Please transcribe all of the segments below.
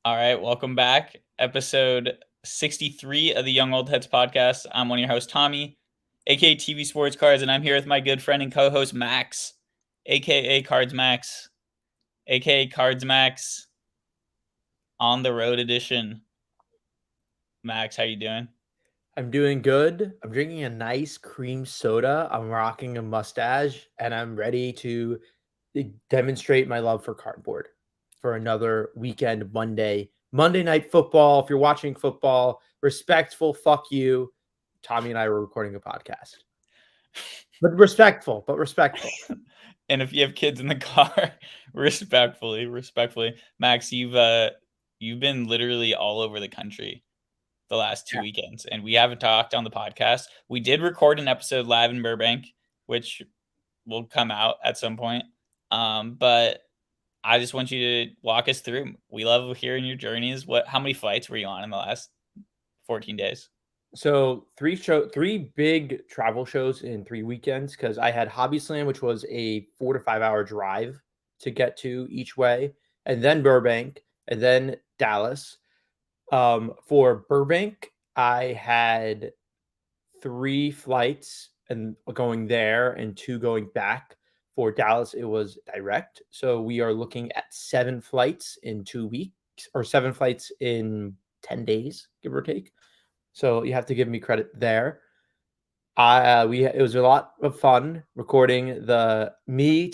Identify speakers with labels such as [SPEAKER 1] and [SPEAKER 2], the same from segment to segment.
[SPEAKER 1] All right, welcome back. Episode 63 of the Young Old Heads podcast. I'm one of your hosts, Tommy, aka TV Sports Cards, and I'm here with my good friend and co-host Max, aka Cards Max, aka Cards Max on the road edition. Max, how you doing?
[SPEAKER 2] I'm doing good. I'm drinking a nice cream soda. I'm rocking a mustache, and I'm ready to demonstrate my love for cardboard for another weekend Monday night football. If you're watching football, respectful, fuck you. Tommy and I were recording a podcast, but respectful.
[SPEAKER 1] And if you have kids in the car, respectfully, Max, you've been literally all over the country the last 2 weekends, and we haven't talked on the podcast. We did record an episode live in Burbank, which will come out at some point. But I just want you to walk us through. We love hearing your journeys. How many flights were you on in the last 14 days?
[SPEAKER 2] So three big travel shows in 3 weekends because I had Hobby Slam, which was a 4 to 5 hour drive to get to each way, and then Burbank, and then Dallas. For Burbank, I had 3 flights and going there and two going back. For Dallas, it was direct. So we are looking at 7 flights in 2 weeks or 7 flights in 10 days, give or take. So you have to give me credit there. It was a lot of fun recording the me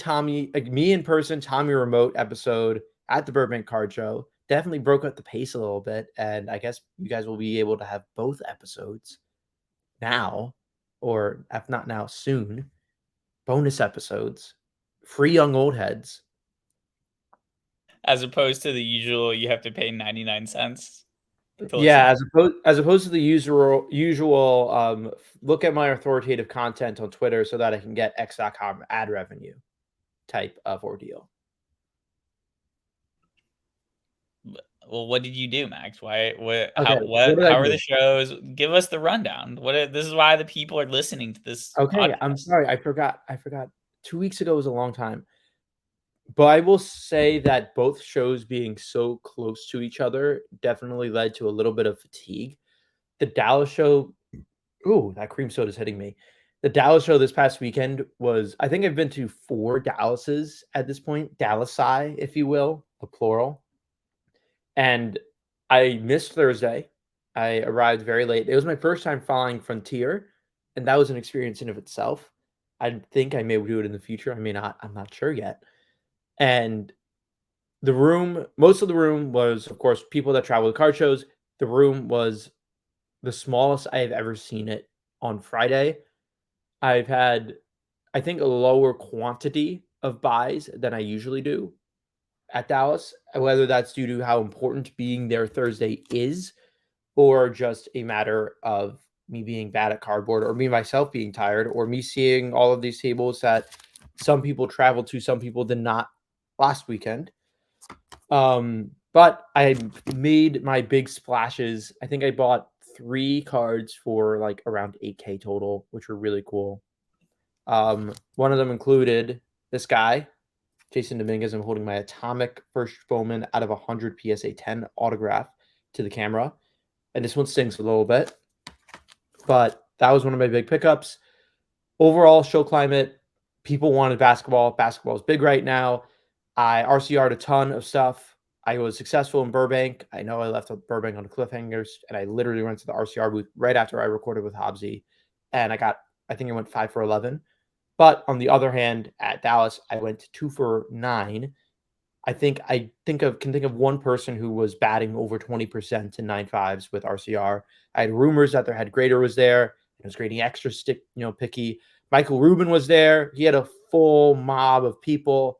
[SPEAKER 2] in person, Tommy remote episode at the Burbank Card Show. Definitely broke up the pace a little bit, and I guess you guys will be able to have both episodes now, or if not now, soon. Bonus episodes, free young old heads.
[SPEAKER 1] As opposed to the usual, you have to pay 99 cents to listen.
[SPEAKER 2] Yeah, as opposed to the usual look at my authoritative content on Twitter so that I can get X.com ad revenue type of ordeal.
[SPEAKER 1] Well, what did you do, Max? Why?
[SPEAKER 2] Okay, what did I
[SPEAKER 1] How are the
[SPEAKER 2] do?
[SPEAKER 1] shows? Give us the rundown. This is why the people are listening to this
[SPEAKER 2] Okay, I'm
[SPEAKER 1] podcast.
[SPEAKER 2] sorry, I forgot. 2 weeks ago was a long time, but I will say that both shows being so close to each other definitely led to a little bit of fatigue. The Dallas show, ooh, that cream soda is hitting me. The Dallas show this past weekend was, I think I've been to 4 Dallases at this point, Dallasi, if you will, the plural. And I missed Thursday. I arrived very late. It was my first time flying Frontier, and that was an experience in of itself. I think I may do it in the future. I may not. I'm not sure yet. And most of the room was, of course, people that travel to card shows. The room was the smallest I have ever seen it on Friday. I've had, I think, a lower quantity of buys than I usually do at Dallas, whether that's due to how important being there Thursday is, or just a matter of me being bad at cardboard, or me myself being tired, or me seeing all of these tables that some people traveled to, some people did not last weekend. But I made my big splashes. I think I bought 3 cards for like around 8K total, which were really cool. One of them included this guy, Jason Dominguez. I'm holding my Atomic First Bowman out of 100 PSA 10 autograph to the camera. And this one stings a little bit, but that was one of my big pickups. Overall, show climate, people wanted basketball. Basketball is big right now. I RCR'd a ton of stuff. I was successful in Burbank. I know I left Burbank on cliffhangers, and I literally went to the RCR booth right after I recorded with Hobbsy, and I think I went 5 for 11. But on the other hand, at Dallas, I went 2 for 9. Can think of one person who was batting over 20% in 9.5s with RCR. I had rumors that their head grader was there. It was grading extra picky. Michael Rubin was there. He had a full mob of people.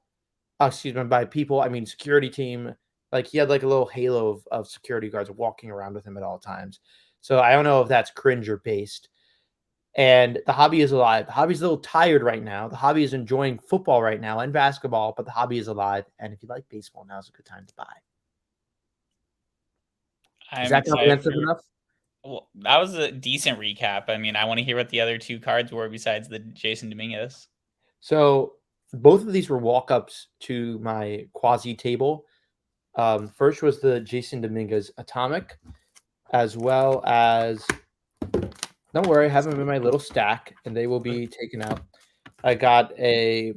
[SPEAKER 2] Excuse me, by people, I mean security team. Like he had like a little halo of security guards walking around with him at all times. So I don't know if that's cringe or based. And the hobby is alive. The hobby's a little tired right now. The hobby is enjoying football right now and basketball, but the hobby is alive. And if you like baseball, now's a good time to buy. Is
[SPEAKER 1] I'm
[SPEAKER 2] that
[SPEAKER 1] excited
[SPEAKER 2] comprehensive
[SPEAKER 1] for.
[SPEAKER 2] enough?
[SPEAKER 1] Well, that was a decent recap. I mean, I want to hear what the other two cards were besides the Jason Dominguez.
[SPEAKER 2] So both of these were walk ups to my quasi table. First was the Jason Dominguez Atomic, as well as, don't worry, I have them in my little stack, and they will be taken out. I got a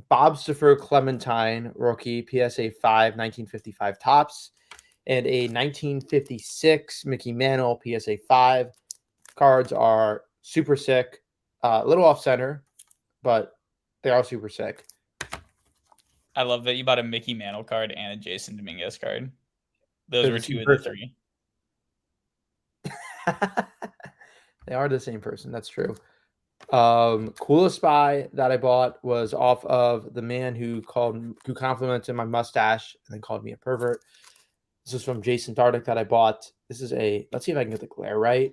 [SPEAKER 2] Bob Staffer Clementine rookie PSA 5 1955 tops, and a 1956 Mickey Mantle PSA 5. Cards are super sick, a little off center, but they are super sick.
[SPEAKER 1] I love that you bought a Mickey Mantle card and a Jason Dominguez card. Those
[SPEAKER 2] They're
[SPEAKER 1] were
[SPEAKER 2] the same
[SPEAKER 1] two of the
[SPEAKER 2] person.
[SPEAKER 1] three.
[SPEAKER 2] They are the same person. That's true. Coolest buy that I bought was off of the man who complimented my mustache and then called me a pervert. This is from Jason Dardick that I bought. This is let's see if I can get the glare right,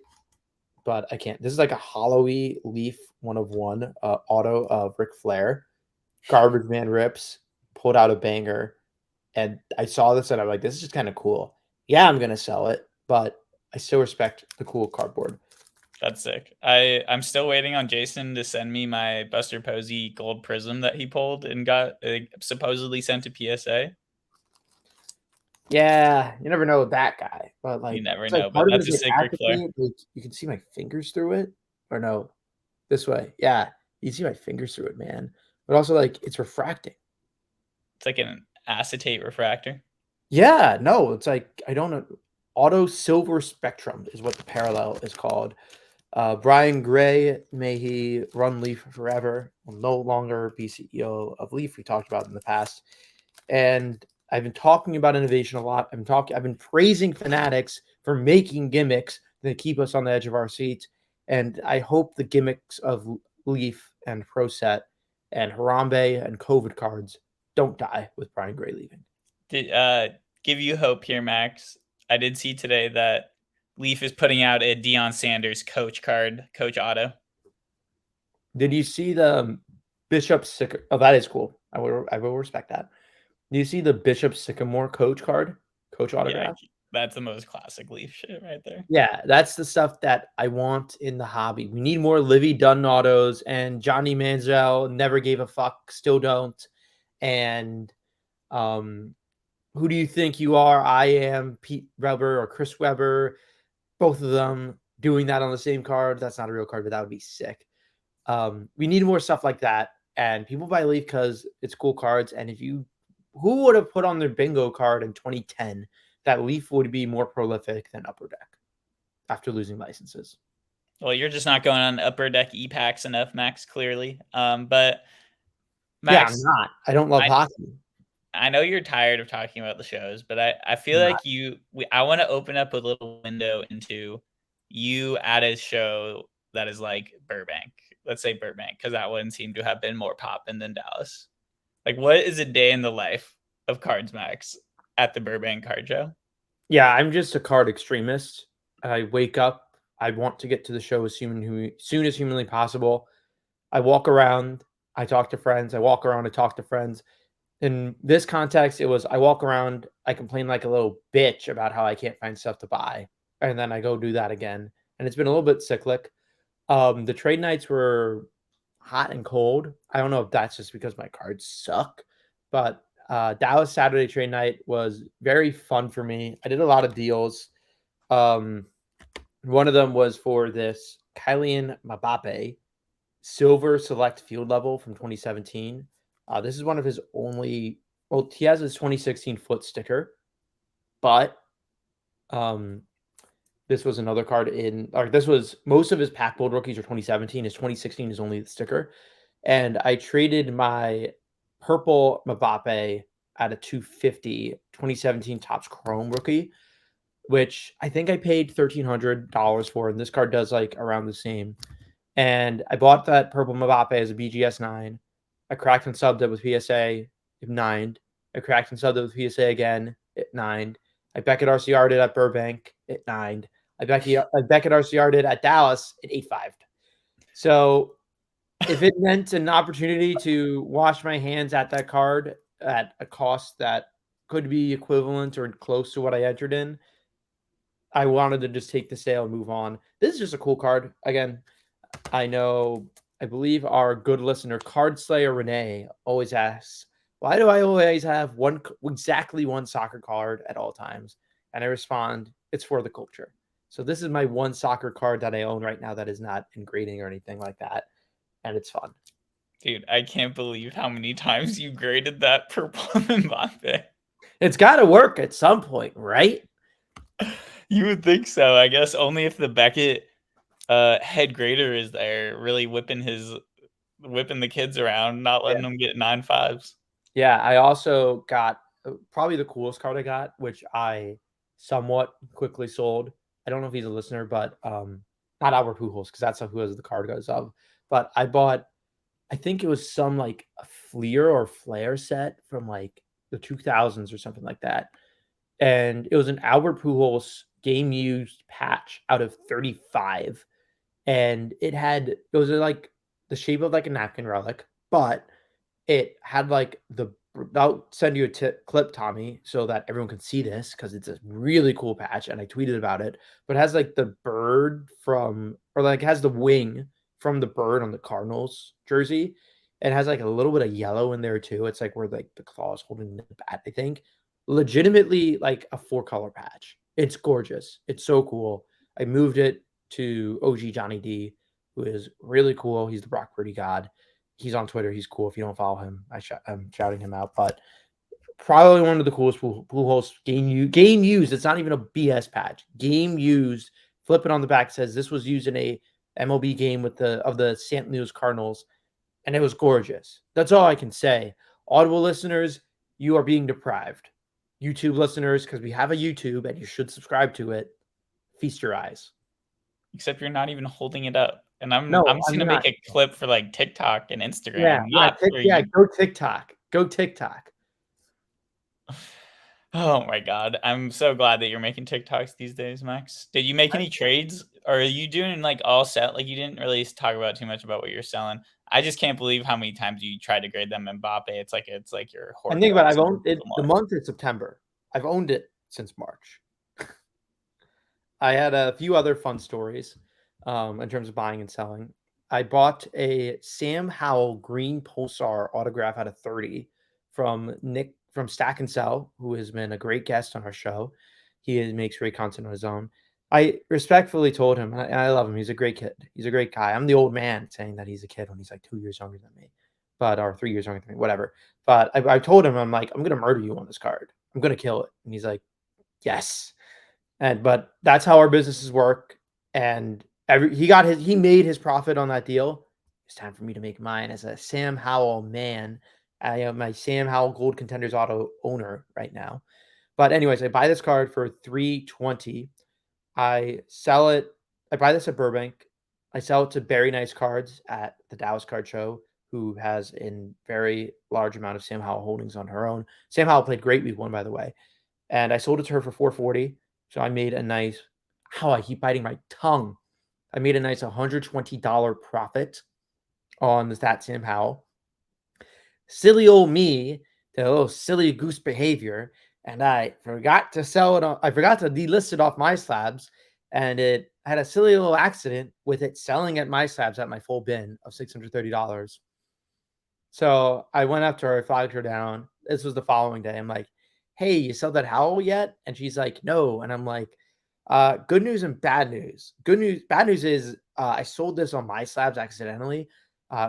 [SPEAKER 2] but I can't. This is like a Hollowy Leaf 1 of 1 auto of Ric Flair. Garbage Man rips, pulled out a banger. And I saw this and I'm like, this is just kind of cool. Yeah, I'm going to sell it, but I still respect the cool cardboard.
[SPEAKER 1] That's sick. I'm still waiting on Jason to send me my Buster Posey gold prism that he pulled and got supposedly sent to PSA.
[SPEAKER 2] Yeah, you never know with that guy, but
[SPEAKER 1] You
[SPEAKER 2] like,
[SPEAKER 1] never
[SPEAKER 2] it's
[SPEAKER 1] know,
[SPEAKER 2] like
[SPEAKER 1] but
[SPEAKER 2] part of it
[SPEAKER 1] that's
[SPEAKER 2] is
[SPEAKER 1] a
[SPEAKER 2] like
[SPEAKER 1] sick Ric Flair.
[SPEAKER 2] actively, like, you can see my fingers through it, or no, this way. Yeah, you see my fingers through it, man. But also, like, it's refracting.
[SPEAKER 1] It's like an acetate refractor.
[SPEAKER 2] Yeah, no, it's like I don't know. Auto silver spectrum is what the parallel is called. Brian Gray, may he run Leaf forever, will no longer be CEO of Leaf. We talked about in the past. And I've been talking about innovation a lot. I've been praising Fanatics for making gimmicks that keep us on the edge of our seats. And I hope the gimmicks of Leaf and Pro Set and Harambe and COVID cards don't die with Brian Gray leaving.
[SPEAKER 1] Give you hope here, Max. I did see today that Leaf is putting out a Deion Sanders coach card, coach auto.
[SPEAKER 2] Did you see the Bishop Sycamore? Oh, that is cool. I will respect that. Do you see the Bishop Sycamore coach card, coach autograph?
[SPEAKER 1] Yeah, that's the most classic Leaf shit right there.
[SPEAKER 2] Yeah, that's the stuff that I want in the hobby. We need more Livy Dunn autos, and Johnny Manziel never gave a fuck, still don't. And who do you think you are? I am Pete Weber or Chris Weber, both of them doing that on the same card. That's not a real card, but that would be sick. We need more stuff like that. And people buy Leaf because it's cool cards. And who would have put on their bingo card in 2010 that Leaf would be more prolific than Upper Deck after losing licenses?
[SPEAKER 1] Well, you're just not going on Upper Deck E-Packs enough, Max, clearly. But
[SPEAKER 2] Yeah, I'm
[SPEAKER 1] Max,
[SPEAKER 2] not. I don't love hockey.
[SPEAKER 1] I know you're tired of talking about the shows, but I feel
[SPEAKER 2] I'm
[SPEAKER 1] like
[SPEAKER 2] not.
[SPEAKER 1] I want to open up a little window into you at a show that is like Burbank. Let's say Burbank, because that one seemed to have been more poppin' than Dallas. Like, what is a day in the life of Cards Max at the Burbank Card Show?
[SPEAKER 2] Yeah, I'm just a card extremist. I wake up. I want to get to the show as soon as humanly possible. I walk around. I talk to friends. I walk around. I talk to friends. In this context, it was I walk around. I complain like a little bitch about how I can't find stuff to buy, and then I go do that again. And it's been a little bit cyclic. The trade nights were hot and cold. I don't know if that's just because my cards suck, but Dallas Saturday trade night was very fun for me. I did a lot of deals. Um, One of them was for this Kylian Mbappe silver select field level from 2017. This is one of his only. Well, he has his 2016 foot sticker, but um, this was another card this was most of his pack build rookies are 2017. His 2016 is only the sticker. And I traded my purple Mbappe at a 250 2017 Topps Chrome rookie, which I think I paid $1,300 for. And this card does like around the same. And I bought that purple Mbappe as a BGS 9. I cracked and subbed it with PSA, it 9'd. I cracked and subbed it with PSA again, it 9'd. I Beckett RCR'd it at Burbank, it 9'd. I Beckett RCR'd it at Dallas, it 8-5'd. So if it meant an opportunity to wash my hands at that card at a cost that could be equivalent or close to what I entered in, I wanted to just take the sale and move on. This is just a cool card. Again, I believe our good listener, Card Slayer Renee, always asks, why do I always have exactly one soccer card at all times? And I respond, it's for the culture. So this is my one soccer card that I own right now that is not in grading or anything like that, and it's fun.
[SPEAKER 1] Dude, I can't believe how many times you graded that purple Mbappe.
[SPEAKER 2] It's got to work at some point, right?
[SPEAKER 1] You would think so. I guess only if the Beckett head grader is there, really whipping the kids around, not letting them get 9.5s.
[SPEAKER 2] Yeah, I also got probably the coolest card I got, which I somewhat quickly sold. I don't know if he's a listener, but not Albert Pujols because that's who has the card goes of. But I bought, I think it was some like a Fleer or Flare set from like the 2000s or something like that, and it was an Albert Pujols game used patch out of 35, and it was like the shape of like a napkin relic, but it had like I'll send you a clip, Tommy, so that everyone can see this because it's a really cool patch, and I tweeted about it. But it has like the bird from, or like has the wing from the bird on the Cardinals jersey. It has like a little bit of yellow in there too. It's like where like the claw is holding the bat. I think legitimately like a 4-color patch. It's gorgeous. It's so cool. I moved it to OG Johnny D, who is really cool. He's the Brock Purdy god. He's on Twitter. He's cool. If you don't follow him, I'm shouting him out. But probably one of the coolest Pujols game used. It's not even a BS patch. Game used. Flip it on the back. Says this was used in a MLB game with the St. Louis Cardinals, and it was gorgeous. That's all I can say. Audible listeners, you are being deprived. YouTube listeners, because we have a YouTube and you should subscribe to it. Feast your eyes.
[SPEAKER 1] Except you're not even holding it up. And I'm
[SPEAKER 2] No,
[SPEAKER 1] just
[SPEAKER 2] I'm
[SPEAKER 1] gonna
[SPEAKER 2] not.
[SPEAKER 1] make a clip for like TikTok and
[SPEAKER 2] Yeah,
[SPEAKER 1] Instagram, not for
[SPEAKER 2] yeah.
[SPEAKER 1] you.
[SPEAKER 2] Go TikTok. Go TikTok.
[SPEAKER 1] Oh my god. I'm so glad that you're making TikToks these days, Max. Did you make any trades? Or are you doing like all set? Like you didn't really talk about too much about what you're selling. I just can't believe how many times you tried to grade them Mbappe. It's like your
[SPEAKER 2] And think about it, I've
[SPEAKER 1] Horcrux
[SPEAKER 2] owned it. The
[SPEAKER 1] Lamar.
[SPEAKER 2] month is September. I've owned it since March. I had a few other fun stories in terms of buying and selling. I bought a Sam Howell green pulsar autograph out of 30 from Nick from Stack and Sell, who has been a great guest on our show. Makes great content on his own. I respectfully told him, and I love him. He's a great kid. He's a great guy. I'm the old man saying that he's a kid when he's like 2 years younger than me, or 3 years younger than me, whatever. But I told him, I'm like, I'm gonna murder you on this card. I'm gonna kill it. And he's like, yes. But that's how our businesses work. And he made his profit on that deal. It's time for me to make mine as a Sam Howell man. I am my Sam Howell Gold Contenders auto owner right now. But anyways, I buy this card for $320. I sell it. I buy this at Burbank. I sell it to Very Nice Cards at the Dallas Card Show, who has a very large amount of Sam Howell holdings on her own. Sam Howell played great week 1, by the way. And I sold it to her for $440. So I made a nice, I keep biting my tongue. I made a nice $120 profit on that Sam Howell. Silly old me, the little silly goose behavior, and I forgot to sell it. I forgot to delist it off My Slabs, and it had a silly little accident with it selling at My Slabs at my full bin of $630. So I went up to her, flagged her down. This was the following day. I'm like, hey, you sold that Howell yet? And she's like, no. And I'm like, good news and bad news. Bad news is I sold this on My Slabs accidentally.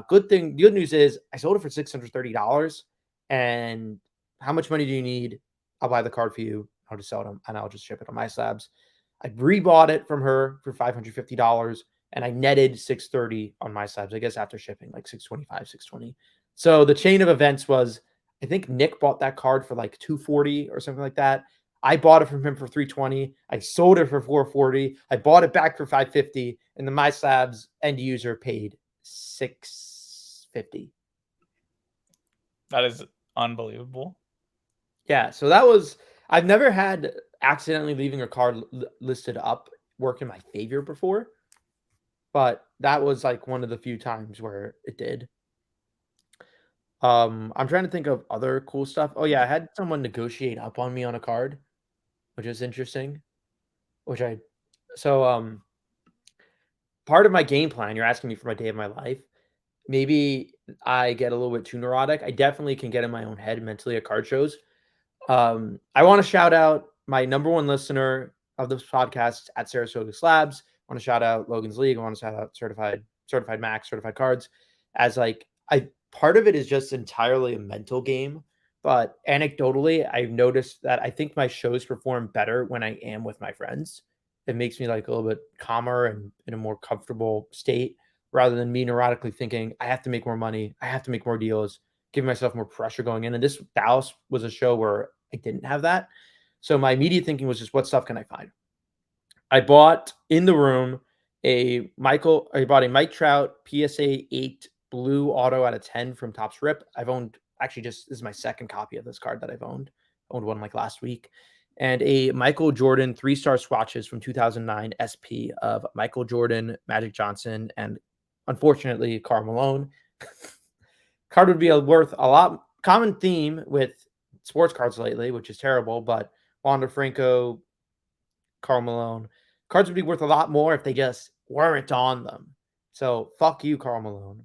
[SPEAKER 2] Good news is I sold it for $630. And how much money do you need? I'll buy the card for you. I'll just sell it and I'll just ship it on My Slabs. I rebought it from her for $550 and I netted 630 on My Slabs, I guess after shipping, like 625, 620. So the chain of events was, I think Nick bought that card for like 240 or something like that. I bought it from him for 320. I sold it for 440. I bought it back for 550, and the My Slabs end user paid 650.
[SPEAKER 1] That is unbelievable.
[SPEAKER 2] Yeah, so I've never had accidentally leaving a card listed up work in my favor before, but that was like one of the few times where it did. I'm trying to think of other cool stuff. Oh yeah, I had someone negotiate up on me on a card, which is interesting. Which I so part of my game plan, you're asking me for my day of my life. maybe I get a little bit too neurotic. I definitely can get in my own head mentally at card shows. I want to shout out my number one listener of this podcast at Sarasota Slabs. I want to shout out Logan's League. I want to shout out Certified Max, Certified Cards, as like I part of it is just entirely a mental game. But anecdotally, I've noticed that I think my shows perform better when I am with my friends. It makes me like a little bit calmer and in a more comfortable state rather than me neurotically thinking, I have to make more money, I have to make more deals, giving myself more pressure going in. And this Dallas was a show where I didn't have that. So my immediate thinking was just, what stuff can I find? I bought in the room I bought a Mike Trout PSA 8 blue auto out of 10 from Topps Rip. I've owned, actually, just this is my second copy of this card that I've owned. Owned one like last week. And a Michael Jordan 3-star swatches from 2009 SP of Michael Jordan, Magic Johnson, and unfortunately, Karl Malone. Card would be worth a lot. Common theme with sports cards lately, which is terrible, but Wander Franco, Karl Malone, cards would be worth a lot more if they just weren't on them. So fuck you, Karl Malone,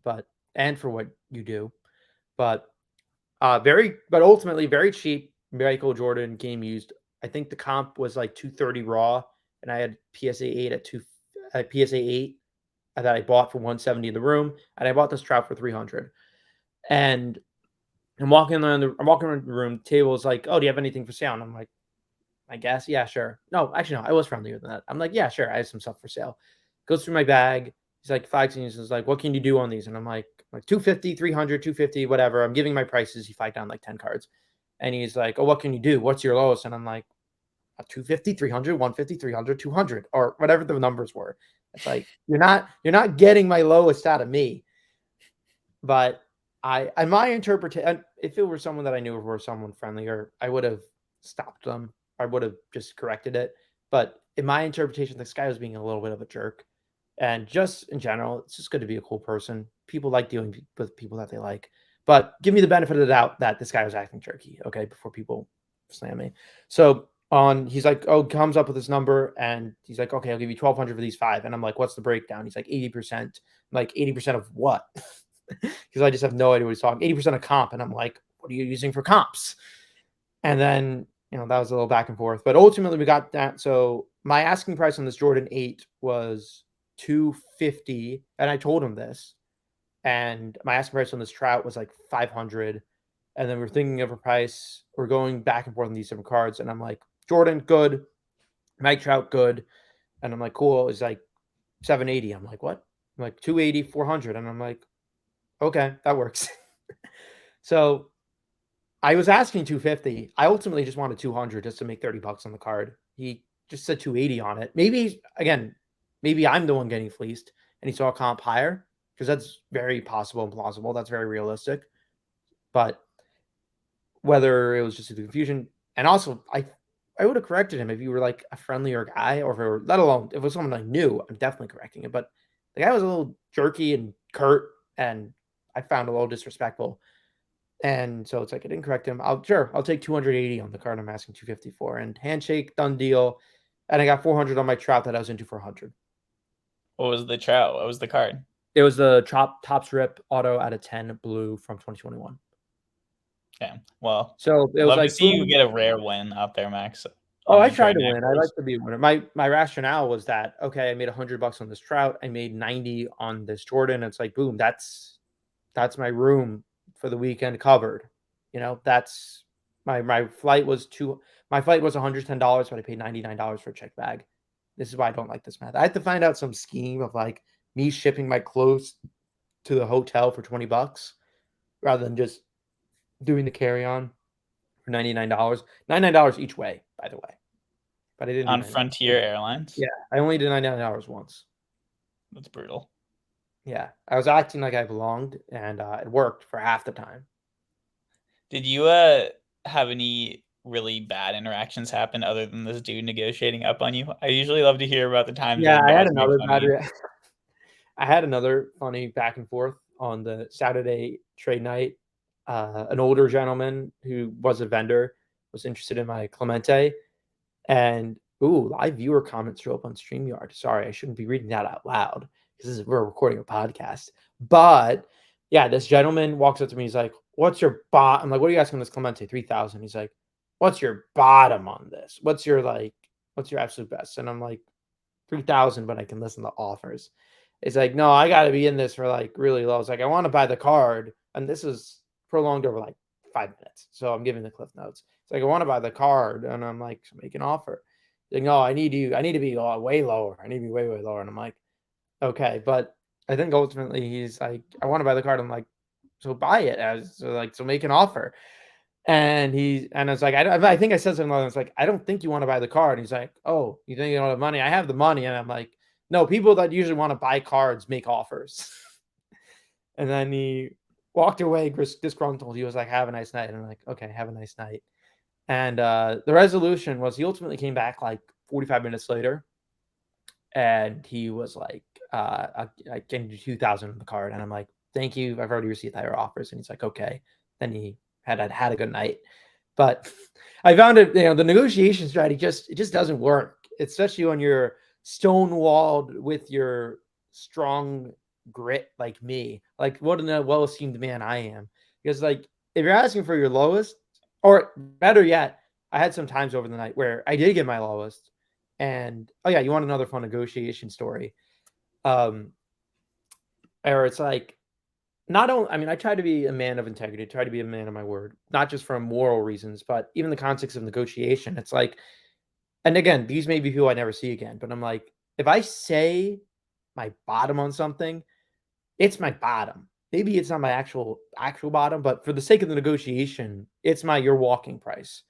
[SPEAKER 2] and for what you do. But but ultimately very cheap Michael Jordan game used. I think the comp was like 230 raw, and I had PSA 8 at PSA 8 that I bought for 170 in the room, and I bought this Trout for 300. And I'm walking around the room. Table is like, "Oh, do you have anything for sale?" And I'm like, "I guess, yeah, sure." No, actually, no. I was friendlier than that. I'm like, "Yeah, sure. I have some stuff for sale." Goes through my bag. He's like, he's like, "What can you do on these?" And I'm like 250, 300, 250, whatever. I'm giving my prices. He fight down like 10 cards, and he's like, "Oh, what can you do? What's your lowest?" And I'm like, 250, 300, 150, 300, 200, or whatever the numbers were. It's like you're not getting my lowest out of me. But my interpretation, if it were someone that I knew or someone friendlier, I would have stopped them. I would have just corrected it. But in my interpretation, this guy was being a little bit of a jerk. And just in general, it's just good to be a cool person. People like dealing with people that they like. But give me the benefit of the doubt that this guy was acting jerky, okay, before people slam me. So he's like, oh, comes up with this number, and he's like, okay, I'll give you 1,200 for these 5. And I'm like, what's the breakdown? He's like, 80%. I'm like, 80% of what? Because I just have no idea what he's talking. 80% of comp, and I'm like, what are you using for comps? And then that was a little back and forth, but ultimately we got that. So my asking price on this Jordan 8 was 250, and I told him this. And my asking price on this Trout was like 500, and then we're thinking of a price. We're going back and forth on these different cards, and I'm like, Jordan, good. Mike Trout, good. And I'm like, cool. It's like 780. I'm like, what? I'm like 280, 400, and I'm like, okay, that works. So I was asking 250. I ultimately just wanted 200 just to make 30 bucks on the card. He just said 280 on it. Maybe I'm the one getting fleeced and he saw a comp higher, because that's very possible and plausible. That's very realistic. But whether it was just a confusion, and also I would have corrected him if you were like a friendlier guy, or if it were, let alone if it was someone I knew, I'm definitely correcting it. But the guy was a little jerky and curt, and I found a little disrespectful. And so it's like I didn't correct him. I'll take 280 on the card I'm asking 250 for, and handshake, done deal. And I got 400 on my Trout that I was into for 100.
[SPEAKER 1] What was the Trout? What was the card?
[SPEAKER 2] It was the Topps Rip auto out of 10 blue from 2021.
[SPEAKER 1] Yeah. Well,
[SPEAKER 2] so it was
[SPEAKER 1] love
[SPEAKER 2] like,
[SPEAKER 1] to see you get a rare win up there, Max.
[SPEAKER 2] Oh, I tried to win. I like to be a winner. My rationale was that, okay, I made $100 on this Trout. I made 90 on this Jordan. It's like, boom, that's my room for the weekend covered. That's my flight was $110, but I paid $99 for a check bag. This is why I don't like this math. I had to find out some scheme of like me shipping my clothes to the hotel for $20 rather than just doing the carry-on for $99. $99 each way, by the way. But I didn't
[SPEAKER 1] on Frontier Airlines.
[SPEAKER 2] Yeah, I only did $99 once.
[SPEAKER 1] That's brutal.
[SPEAKER 2] Yeah, I was acting like I belonged, and it worked for half the time.
[SPEAKER 1] Did you have any really bad interactions happen other than this dude negotiating up on you? I usually love to hear about the times.
[SPEAKER 2] Yeah, I had another funny back and forth on the Saturday trade night. An older gentleman who was a vendor was interested in my Clemente, and live viewer comments show up on StreamYard. Sorry, I shouldn't be reading that out loud because we're recording a podcast. But yeah, this gentleman walks up to me. He's like, "What's your bot?" I'm like, "What are you asking this Clemente? 3,000." He's like, "What's your bottom on this? What's your absolute best?" And I'm like, 3,000, but I can listen to offers. It's like, no, I got to be in this for like really low. It's like, I want to buy the card, and this is prolonged over like 5 minutes. So I'm giving the cliff notes. It's like, I want to buy the card, and I'm like, make an offer. Like, no, I need to be way lower. I need to be way, way lower. And I'm like, okay, but I think ultimately he's like, I want to buy the card. I'm like, so buy it so make an offer. And it's like, I think I said something like, it's like, I don't think you want to buy the card. And he's like, oh, you think you don't have money? I have the money. And I'm like, no, people that usually want to buy cards make offers. And then he walked away disgruntled. He was like, have a nice night. And I'm like, okay, have a nice night. And the resolution was he ultimately came back like 45 minutes later. And he was like, I can do 2,000 on the card. And I'm like, thank you. I've already received higher offers. And he's like, okay. Then he had a good night. But I found it, the negotiation strategy just doesn't work, especially when you're stonewalled with your strong grit like me. Like, what a well-esteemed man I am. Because, like, if you're asking for your lowest, or better yet, I had some times over the night where I did get my lowest. And, oh, yeah, you want another fun negotiation story? Or it's like, not only, I mean, I try to be a man of integrity, try to be a man of my word, not just for moral reasons, but even the context of negotiation. It's like, and again, these may be people I never see again, but I'm like, if I say my bottom on something, it's my bottom. Maybe it's not my actual bottom, but for the sake of the negotiation, it's your walking price.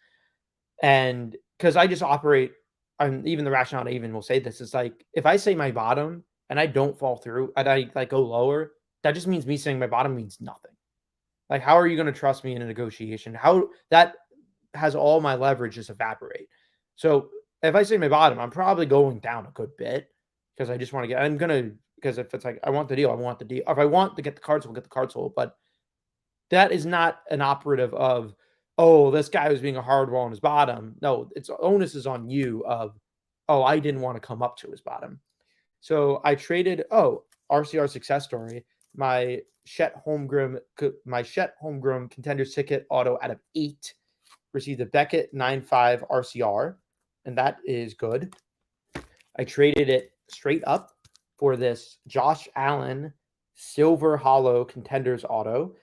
[SPEAKER 2] And because I just operate on even the rationale, I even will say this, is like, if I say my bottom and I don't fall through and I like go lower, that just means me saying my bottom means nothing. Like, how are you going to trust me in a negotiation? How that has all my leverage just evaporate. So if I say my bottom, I'm probably going down a good bit because I just want to because if it's like, I want the deal, I want the deal. If I want to get the cards, we'll get the cards sold. But that is not an operative of, oh, this guy was being a hardball on his bottom. No, it's onus is on you of, oh, I didn't want to come up to his bottom. So I traded, RCR success story, my Shet homegrown contenders ticket auto out of 8 received a Beckett 9.5 RCR, and that is good. I traded it straight up for this Josh Allen silver hollow contenders auto.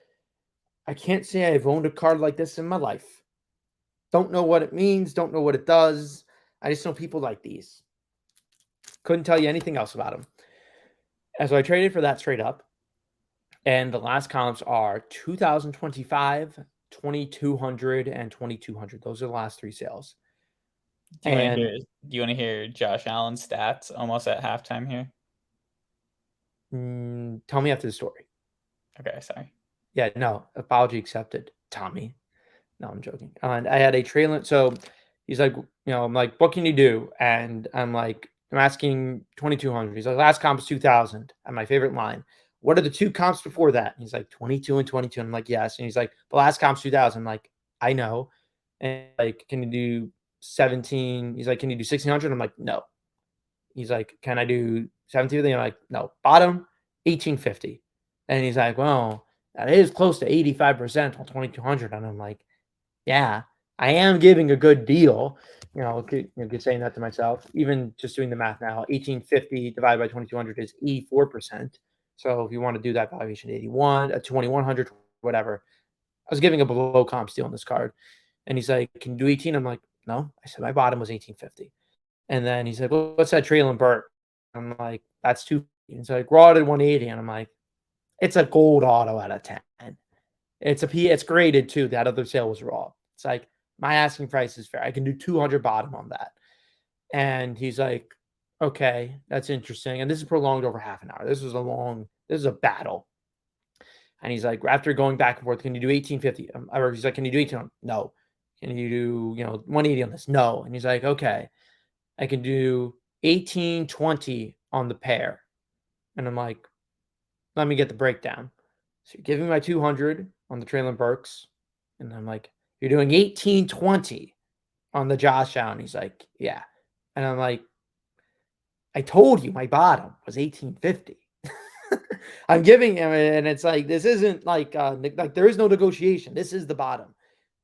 [SPEAKER 2] I can't say I've owned a card like this in my life. Don't know what it means, don't know what it does. I just know people like these. Couldn't tell you anything else about them. And so I traded for that straight up. And the last comps are 2025, 2200, and 2200. Those are the last 3 sales.
[SPEAKER 1] Do you want to hear Josh Allen's stats almost at halftime here?
[SPEAKER 2] Tell me after the story.
[SPEAKER 1] Okay, sorry.
[SPEAKER 2] Yeah, no, apology accepted, Tommy. No, I'm joking. And I had a trailer. So he's like, I'm like, what can you do? And I'm like, I'm asking 2200. He's like, last comp is 2000. And my favorite line, what are the 2 comps before that? And he's like, 22 and 22. And I'm like, yes. And he's like, the last comp's 2000. I'm like, I know. And like, can you do 17? He's like, can you do 1600? I'm like, no. He's like, can I do 17? I'm like, no. Bottom 1850. And he's like, well, that is close to 85% on 2200. And I'm like, yeah, I am giving a good deal. Good saying that to myself. Even just doing the math now, 1850 divided by 2200 is 84%. So if you want to do that valuation, 81, 2100, whatever. I was giving a below comp steal on this card. And he's like, can you do 18? I'm like, no. I said my bottom was 1850. And then he said, well, what's that Traylon Burke? I'm like, that's 2. He's like, raw at 180. And I'm like, it's a gold auto out of 10. It's graded too. That other sale was raw. It's like, my asking price is fair. I can do 200 bottom on that. And he's like, okay, that's interesting. And this is prolonged over half an hour. This is a battle. And he's like, after going back and forth, can you do 1850? Or he's like, can you do 18? No. Can you do, 180 on this? No. And he's like, okay, I can do 1820 on the pair. And I'm like, let me get the breakdown. So you're giving me my 200 on the Traylon Burks. And I'm like, you're doing 1820 on the Josh Allen. He's like, yeah. And I'm like, I told you my bottom was 1850. I'm giving him, and it's like this isn't like there is no negotiation. This is the bottom,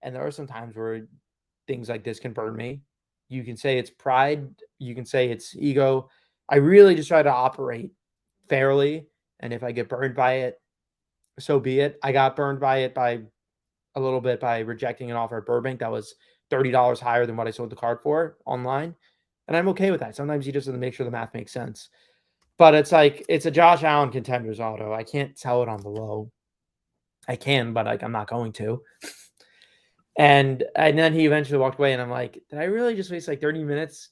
[SPEAKER 2] and there are some times where things like this can burn me. You can say it's pride. You can say it's ego. I really just try to operate fairly, and if I get burned by it, so be it. I got burned by it by a little bit by rejecting an offer at Burbank that was $30 higher than what I sold the card for online, and I'm okay with that. Sometimes you just have to make sure the math makes sense. But it's like it's a Josh Allen contenders auto. I can't sell it on the low. I can, but I'm not going to. And then he eventually walked away, and I'm like, did I really just waste like 30 minutes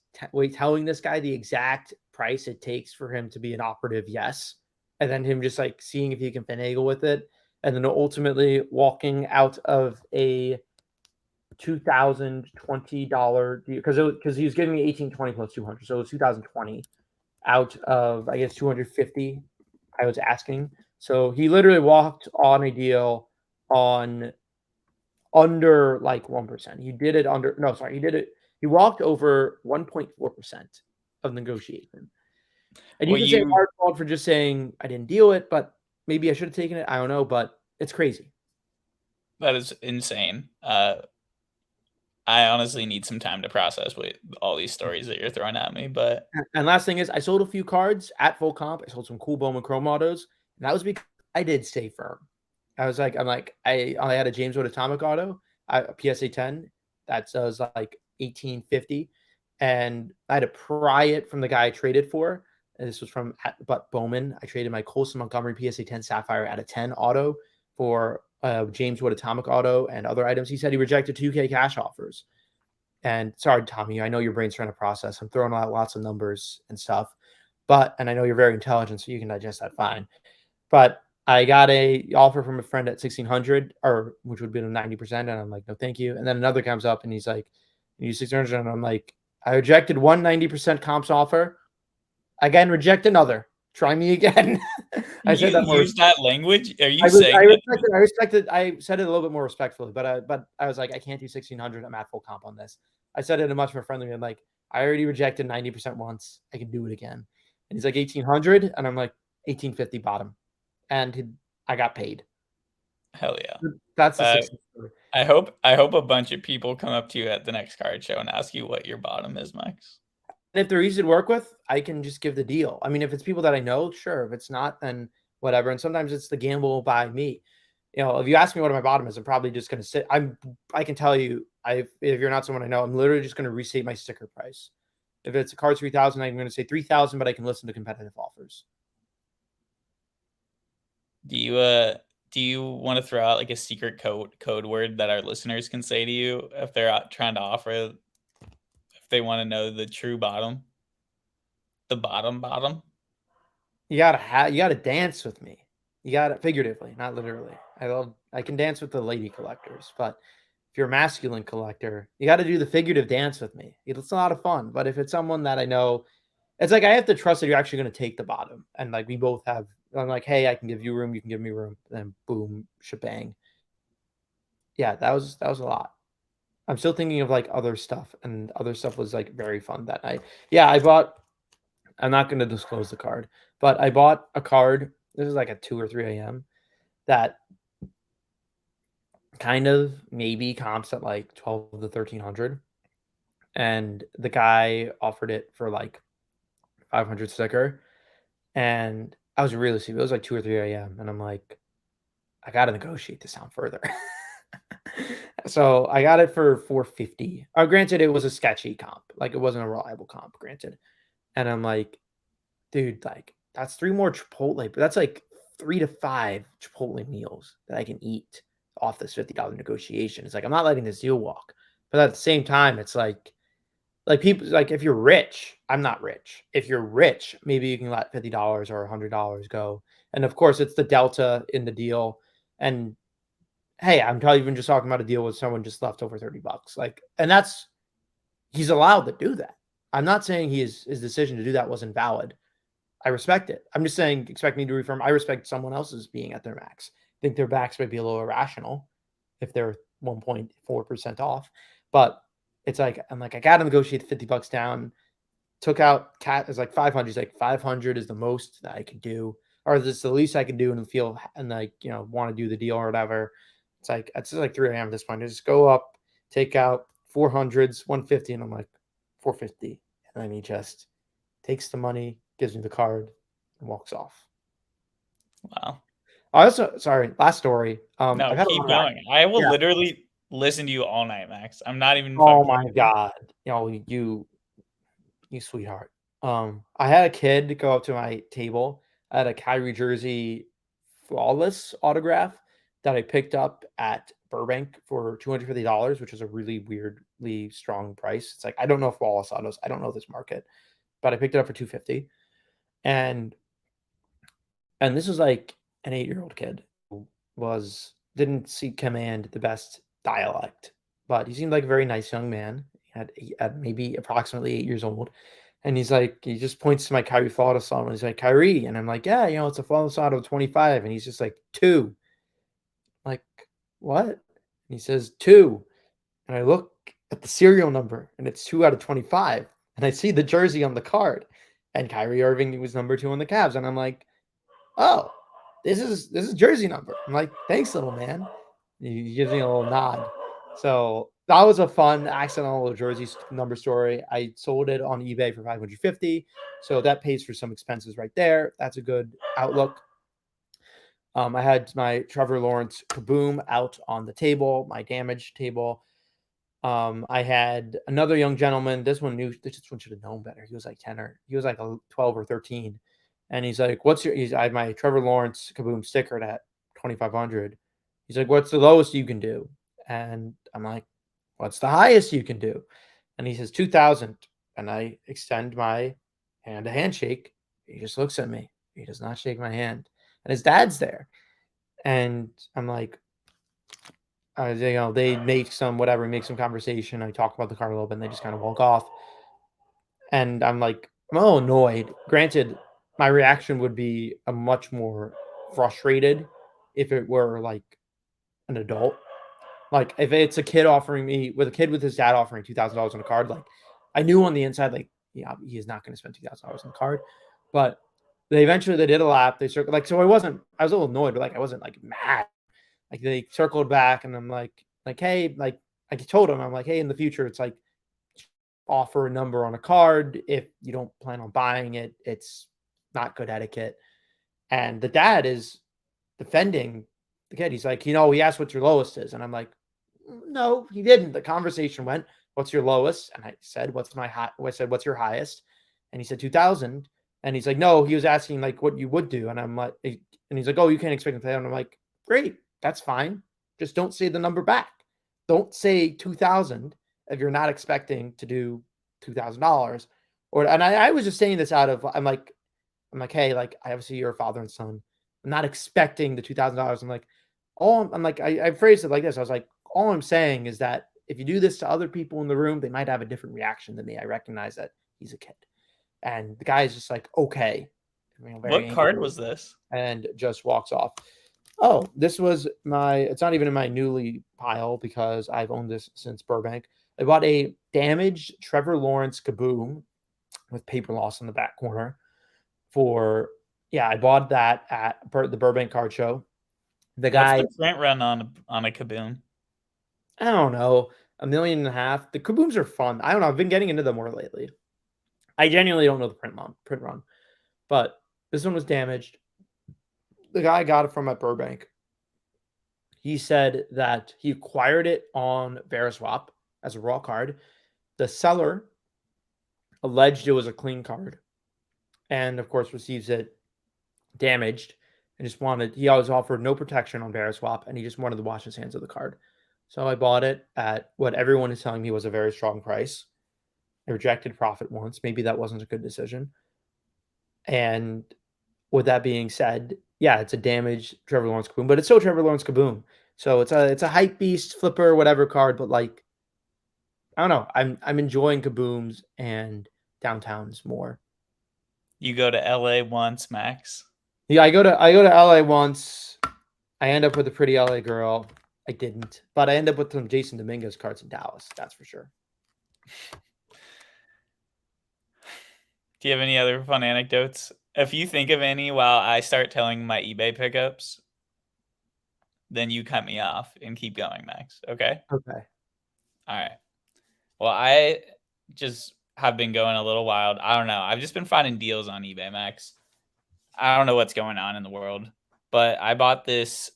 [SPEAKER 2] telling this guy the exact price it takes for him to be an operative? Yes, and then him just like seeing if he can finagle with it, and then ultimately walking out of a $2020 because he was giving me 1820 plus 200, so it was 2020 out of I guess 250 I was asking. So he literally walked on a deal on under like 1%. He did it under no, sorry, he walked over 1.4% of negotiation. And you
[SPEAKER 1] Well,
[SPEAKER 2] can say
[SPEAKER 1] you
[SPEAKER 2] hard fault for just saying I didn't deal it, but maybe I should have taken it. I don't know, but it's crazy.
[SPEAKER 1] that is insane. I honestly need some time to process with all these stories that you're throwing at me, but
[SPEAKER 2] And last thing is, I sold a few cards at full comp. I sold some cool Bowman Chrome autos, and that was because I did stay firm. I had a James Wood Atomic auto, a PSA 10 that was like 1850, and I had to pry it from the guy I traded for. And this was from but Bowman. I traded my Colson Montgomery PSA 10 Sapphire at a 10 auto for James Wood Atomic auto and other items. He said he rejected 2K cash offers. And sorry, Tommy, I know your brain's trying to process. I'm throwing out lots of numbers and stuff, and I know you're very intelligent, so you can digest that fine. But I got a offer from a friend at 1600, or which would be 90%, and I'm like, no, thank you. And then another comes up, and he's like, you 600, and I'm like, I rejected one 90% comps offer. Again, reject another. Try me again. I said
[SPEAKER 1] you
[SPEAKER 2] that more.
[SPEAKER 1] use that language. Are you
[SPEAKER 2] I
[SPEAKER 1] saying that?
[SPEAKER 2] respected. I said it a little bit more respectfully, but I was like, I can't do 1600. I'm at full comp on this. I said it in a much more friendly way. I'm like, I already rejected 90% once. I can do it again. And he's like 1800, and I'm like 1850 bottom, and I got paid.
[SPEAKER 1] Hell yeah.
[SPEAKER 2] That's the
[SPEAKER 1] Uh,
[SPEAKER 2] 60 story.
[SPEAKER 1] I hope a bunch of people come up to you at the next card show and ask you what your bottom is, Max.
[SPEAKER 2] And if they're easy to work with, I can just give the deal. I mean, if it's people that I know, sure. If it's not, then whatever. And sometimes it's the gamble by me. If you ask me what my bottom is, I'm probably just going to sit. I can tell you, if you're not someone I know, I'm literally just going to restate my sticker price. If it's a card 3,000, I'm going to say 3,000, but I can listen to competitive offers.
[SPEAKER 1] Do you want to throw out like a secret code word that our listeners can say to you if they're out trying to offer, if they want to know the true bottom, the bottom?
[SPEAKER 2] You gotta dance with me. You gotta figuratively, not literally. I can dance with the lady collectors, but if you're a masculine collector, you got to do the figurative dance with me. It's a lot of fun. But if it's someone that I know, it's like I have to trust that you're actually going to take the bottom, and like we both have. I'm like, hey, I can give you room, you can give me room, and then boom, shebang. Yeah, that was a lot. I'm still thinking of like other stuff, and other stuff was like very fun that night. Yeah, I bought. I'm not going to disclose the card, but I bought a card. This is like at 2 or 3 a.m. that kind of maybe comps at like 12 to 1300, and the guy offered it for like 500 sticker, and I was really stupid. It was like 2 or 3 a.m. and I'm like, I gotta negotiate this down further. So I got it for 450. Granted, it was a sketchy comp, like it wasn't a reliable comp, granted. And I'm like, dude, like that's 3 more Chipotle, but that's like 3 to 5 Chipotle meals that I can eat off this $50 negotiation. It's like I'm not letting this deal walk. But at the same time, it's like people like if you're rich, I'm not rich. If you're rich, maybe you can let $50 or $100 go. And of course, it's the delta in the deal. And hey, I'm not even just talking about a deal with someone just left over $30. Like, and that's he's allowed to do that. I'm not saying his decision to do that wasn't valid. I respect it. I'm just saying, expect me to refirm. I respect someone else's being at their max. I think their backs might be a little irrational if they're 1.4% off. But it's like, I'm like, I got to negotiate $50 down. Took out Cat is like 500. He's like, 500 is the most that I could do. or this is the least I can do and feel and like, want to do the deal or whatever. It's just like 3 a.m. at this point. I just go up, take out 400s, 150, and I'm like 450. And then he just takes the money, gives me the card, and walks off.
[SPEAKER 1] Wow.
[SPEAKER 2] Sorry, last story.
[SPEAKER 1] No,
[SPEAKER 2] I've had a
[SPEAKER 1] keep
[SPEAKER 2] lot of
[SPEAKER 1] going. I will
[SPEAKER 2] yeah.
[SPEAKER 1] literally listen to you all night, Max. I'm not even
[SPEAKER 2] Oh
[SPEAKER 1] fucking
[SPEAKER 2] my
[SPEAKER 1] kidding.
[SPEAKER 2] god. You sweetheart. I had a kid go up to my table. I had a Kyrie jersey flawless autograph that I picked up at Burbank for $250, which is a really weirdly strong price. It's like I don't know if flawless autos, I don't know this market, but I picked it up for 250. And this was like an 8-year-old kid who didn't see command the best dialect, but he seemed like a very nice young man. He had maybe approximately 8 years old. And he just points to my Kyrie flawless auto and he's like, Kyrie. And I'm like, yeah, it's a flawless auto 25. And he's just like, two. Like, what? And he says, two. And I look at the serial number and it's 2 out of 25. And I see the jersey on the card. And Kyrie Irving was number 2 on the Cavs. And I'm like, oh, this is jersey number. I'm like, thanks, little man. He gives me a little nod. So that was a fun accidental jersey number story. I sold it on eBay for 550. So that pays for some expenses right there. That's a good outlook. I had my Trevor Lawrence Kaboom out on the table, my damage table. I had another young gentleman. This one should have known better. He was like 10 or he was like 12 or 13. And he's like, I had my Trevor Lawrence Kaboom sticker at 2,500. He's like, what's the lowest you can do? And I'm like, what's the highest you can do? And he says, 2,000. And I extend my hand to handshake. He just looks at me. He does not shake my hand. And his dad's there. And I'm like, they make some conversation. I talk about the car a little bit and they just kind of walk off. And I'm like, I'm a little annoyed. Granted, my reaction would be a much more frustrated if it were like an adult. Like if it's a kid with his dad offering $2,000 on a card, like I knew on the inside, like, yeah, he is not going to spend $2,000 on the card. But they did a lap. They circled so I was a little annoyed, but like I wasn't like mad. Like they circled back and I'm like, hey, like I told him, I'm like, hey, in the future, it's like offer a number on a card. If you don't plan on buying it, it's not good etiquette. And the dad is defending the kid. He's like, he asked what your lowest is. And I'm like, no, he didn't. The conversation went, what's your lowest? And I said, what's my high? I said, what's your highest? And he said 2,000. And he's like, no, he was asking like what you would do. And I'm like, and he's like, oh, you can't expect to pay. And I'm like, great, that's fine. Just don't say the number back. Don't say 2,000 if you're not expecting to do $2,000. And I was just saying this out of I'm like, hey, like I obviously you're a father and son. I'm not expecting the $2,000. I'm like, I phrased it like this. I was like, all I'm saying is that if you do this to other people in the room, they might have a different reaction than me. I recognize that he's a kid. And the guy is just like, okay.
[SPEAKER 1] What card was this?
[SPEAKER 2] And just walks off. Oh, this was it's not even in my newly pile because I've owned this since Burbank. I bought a damaged Trevor Lawrence Kaboom with paper loss in the back corner I bought that at the Burbank Card Show. The guy,
[SPEAKER 1] what's the print run on a Kaboom?
[SPEAKER 2] I don't know, $1.5 million. The Kabooms are fun. I don't know. I've been getting into them more lately. I genuinely don't know the print run, but this one was damaged. The guy got it from at Burbank. He said that he acquired it on Veriswap as a raw card. The seller alleged it was a clean card and, of course, receives it damaged and he always offered no protection on Veriswap and he just wanted to wash his hands of the card. So I bought it at what everyone is telling me was a very strong price. I rejected profit once. Maybe that wasn't a good decision. And with that being said, yeah, it's a damaged Trevor Lawrence Kaboom, but it's still Trevor Lawrence Kaboom. So it's a hype beast flipper, whatever card, but like I don't know. I'm enjoying Kabooms and downtowns more.
[SPEAKER 1] You go to LA once, Max.
[SPEAKER 2] Yeah, I go to LA once. I end up with a pretty LA girl. I didn't, but I end up with some Jason Dominguez cards in Dallas. That's for sure.
[SPEAKER 1] Do you have any other fun anecdotes If you think of any while I start telling my eBay pickups, then you cut me off and keep going, Max. Okay?
[SPEAKER 2] Okay.
[SPEAKER 1] All right. Well, I just have been going a little wild. I don't know. I've just been finding deals on eBay, Max. I don't know what's going on in the world, but I bought this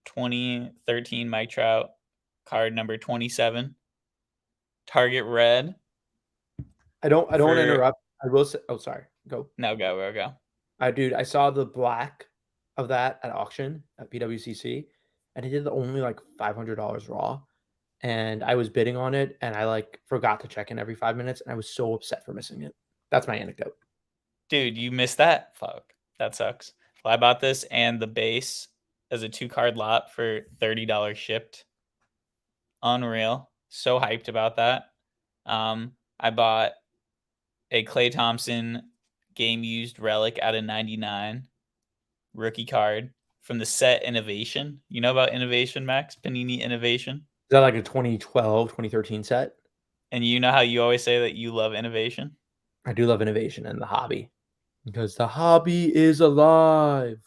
[SPEAKER 1] 2013 Mike Trout card number 27, Target Red.
[SPEAKER 2] I don't want to
[SPEAKER 1] For
[SPEAKER 2] interrupt. I will say, oh, sorry. Go.
[SPEAKER 1] no, go.
[SPEAKER 2] Dude, I saw the black of that at auction at PWCC, and it did only like $500 raw. And I was bidding on it, and I like forgot to check in every 5 minutes, and I was so upset for missing it. That's my anecdote.
[SPEAKER 1] Dude, you missed that? Fuck. That sucks. Well, I bought this and the base as a 2-card lot for $30 shipped. Unreal. So hyped about that. I bought a Klay Thompson game used relic out of 99 rookie card from the set Innovation. You know about Innovation, Max? Panini Innovation?
[SPEAKER 2] Is that like a 2012, 2013 set?
[SPEAKER 1] And you know how you always say that you love innovation?
[SPEAKER 2] I do love innovation and the hobby because the hobby is alive.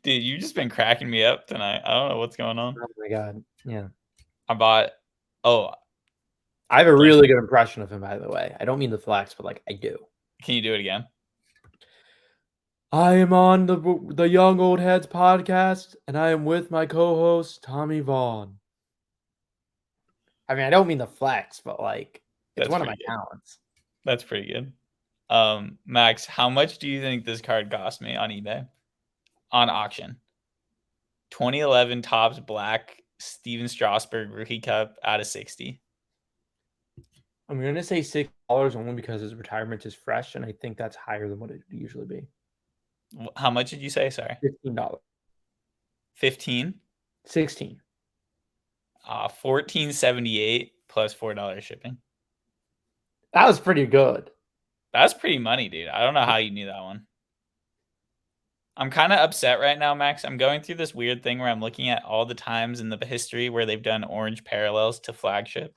[SPEAKER 1] Dude, you've just been cracking me up tonight. I don't know what's going on.
[SPEAKER 2] Oh my god. Yeah.
[SPEAKER 1] I bought
[SPEAKER 2] I have a really good impression of him, by the way. I don't mean the flex, but like I do.
[SPEAKER 1] Can you do it again?
[SPEAKER 2] I am on the Young Old Heads podcast, and I am with my co-host Tommy Vaughn. I mean, I don't mean the flex, but like it's one of my talents.
[SPEAKER 1] That's pretty good. Max, how much do you think this card cost me on eBay? On auction. 2011 Topps Black Steven Strasburg Rookie Cup out of 60.
[SPEAKER 2] I'm going to say $6 only because his retirement is fresh, and I think that's higher than what it would usually be.
[SPEAKER 1] How much did you say? Sorry.
[SPEAKER 2] $15.
[SPEAKER 1] 15?
[SPEAKER 2] 16.
[SPEAKER 1] $14.78 plus $4 shipping.
[SPEAKER 2] That was pretty good.
[SPEAKER 1] That's pretty money, dude. I don't know how you knew that one. I'm kind of upset right now, Max. I'm going through this weird thing where I'm looking at all the times in the history where they've done orange parallels to flagship.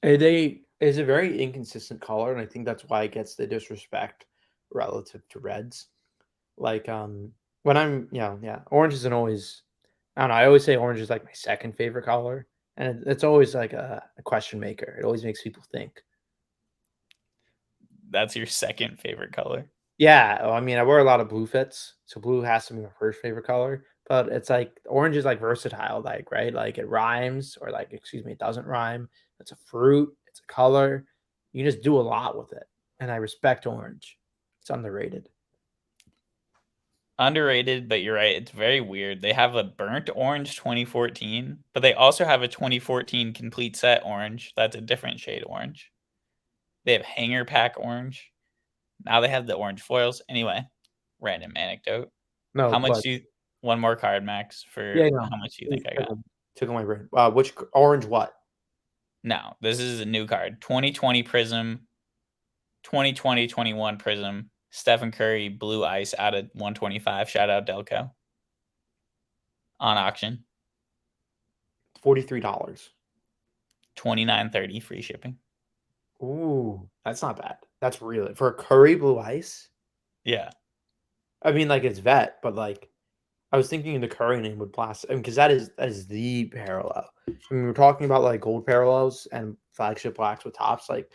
[SPEAKER 2] It's a very inconsistent color, and I think that's why it gets the disrespect relative to reds. Like when I'm orange isn't always, I don't know, I always say orange is like my second favorite color, and it's always like a question maker. It always makes people think.
[SPEAKER 1] That's your second favorite color?
[SPEAKER 2] Yeah, I mean, I wear a lot of blue fits, so blue has to be my first favorite color. But it's like orange is like versatile, like right, like it rhymes, or like it doesn't rhyme. It's a fruit, it's a color. You just do a lot with it, and I respect orange. It's underrated.
[SPEAKER 1] Underrated, but you're right. It's very weird. They have a burnt orange 2014, but they also have a 2014 complete set orange. That's a different shade orange. They have hanger pack orange. Now they have the orange foils. Anyway, random anecdote.
[SPEAKER 2] No,
[SPEAKER 1] how much do you, one more card, Max, for how much do you think I got?
[SPEAKER 2] Took my brain. Which orange what?
[SPEAKER 1] No, this is a new card. 2020 Prism, 2020-21 Prism, Stephen Curry Blue Ice out of 125. Shout out Delco. On auction.
[SPEAKER 2] $43.
[SPEAKER 1] $29.30 free shipping.
[SPEAKER 2] Ooh, that's not bad. That's really for a Curry Blue Ice.
[SPEAKER 1] Yeah,
[SPEAKER 2] I mean, like it's vet, but like I was thinking the Curry name would blast. I mean, because that is the parallel. I mean, we're talking about like gold parallels and flagship blacks with tops. Like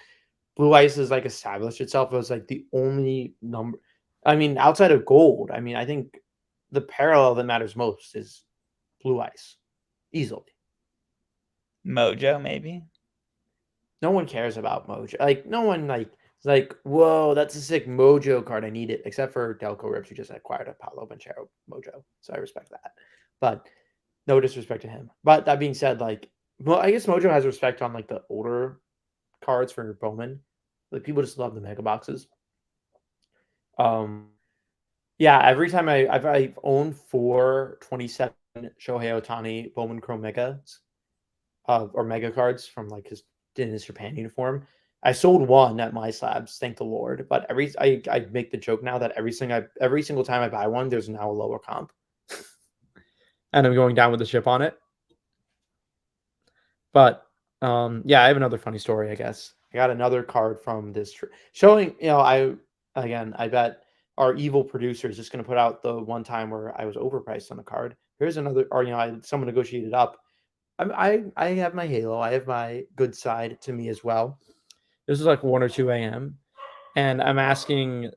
[SPEAKER 2] Blue Ice is like established itself as like the only number. I mean, outside of gold, I mean, I think the parallel that matters most is Blue Ice, easily.
[SPEAKER 1] Mojo maybe.
[SPEAKER 2] No one cares about Mojo. Like no one is like, whoa, that's a sick Mojo card. I need it. Except for Delco Rips, who just acquired a Paolo Banchero Mojo. So I respect that. But no disrespect to him. But that being said, like, well, I guess Mojo has respect on like the older cards for Bowman. Like people just love the mega boxes. Yeah, every time I've owned 427 Shohei Ohtani Bowman Chrome Megas, or mega cards from like his Japan uniform. I sold one at my slabs, thank the Lord. But I make the joke now that every single time I buy one, there's now a lower comp, and I'm going down with the ship on it. But yeah, I have another funny story, I guess. I got another card from this showing, I bet our evil producer is just going to put out the one time where I was overpriced on a card. Here's another, or someone negotiated up. I have my Halo. I have my good side to me as well. This is like 1 or 2 a.m. and I'm asking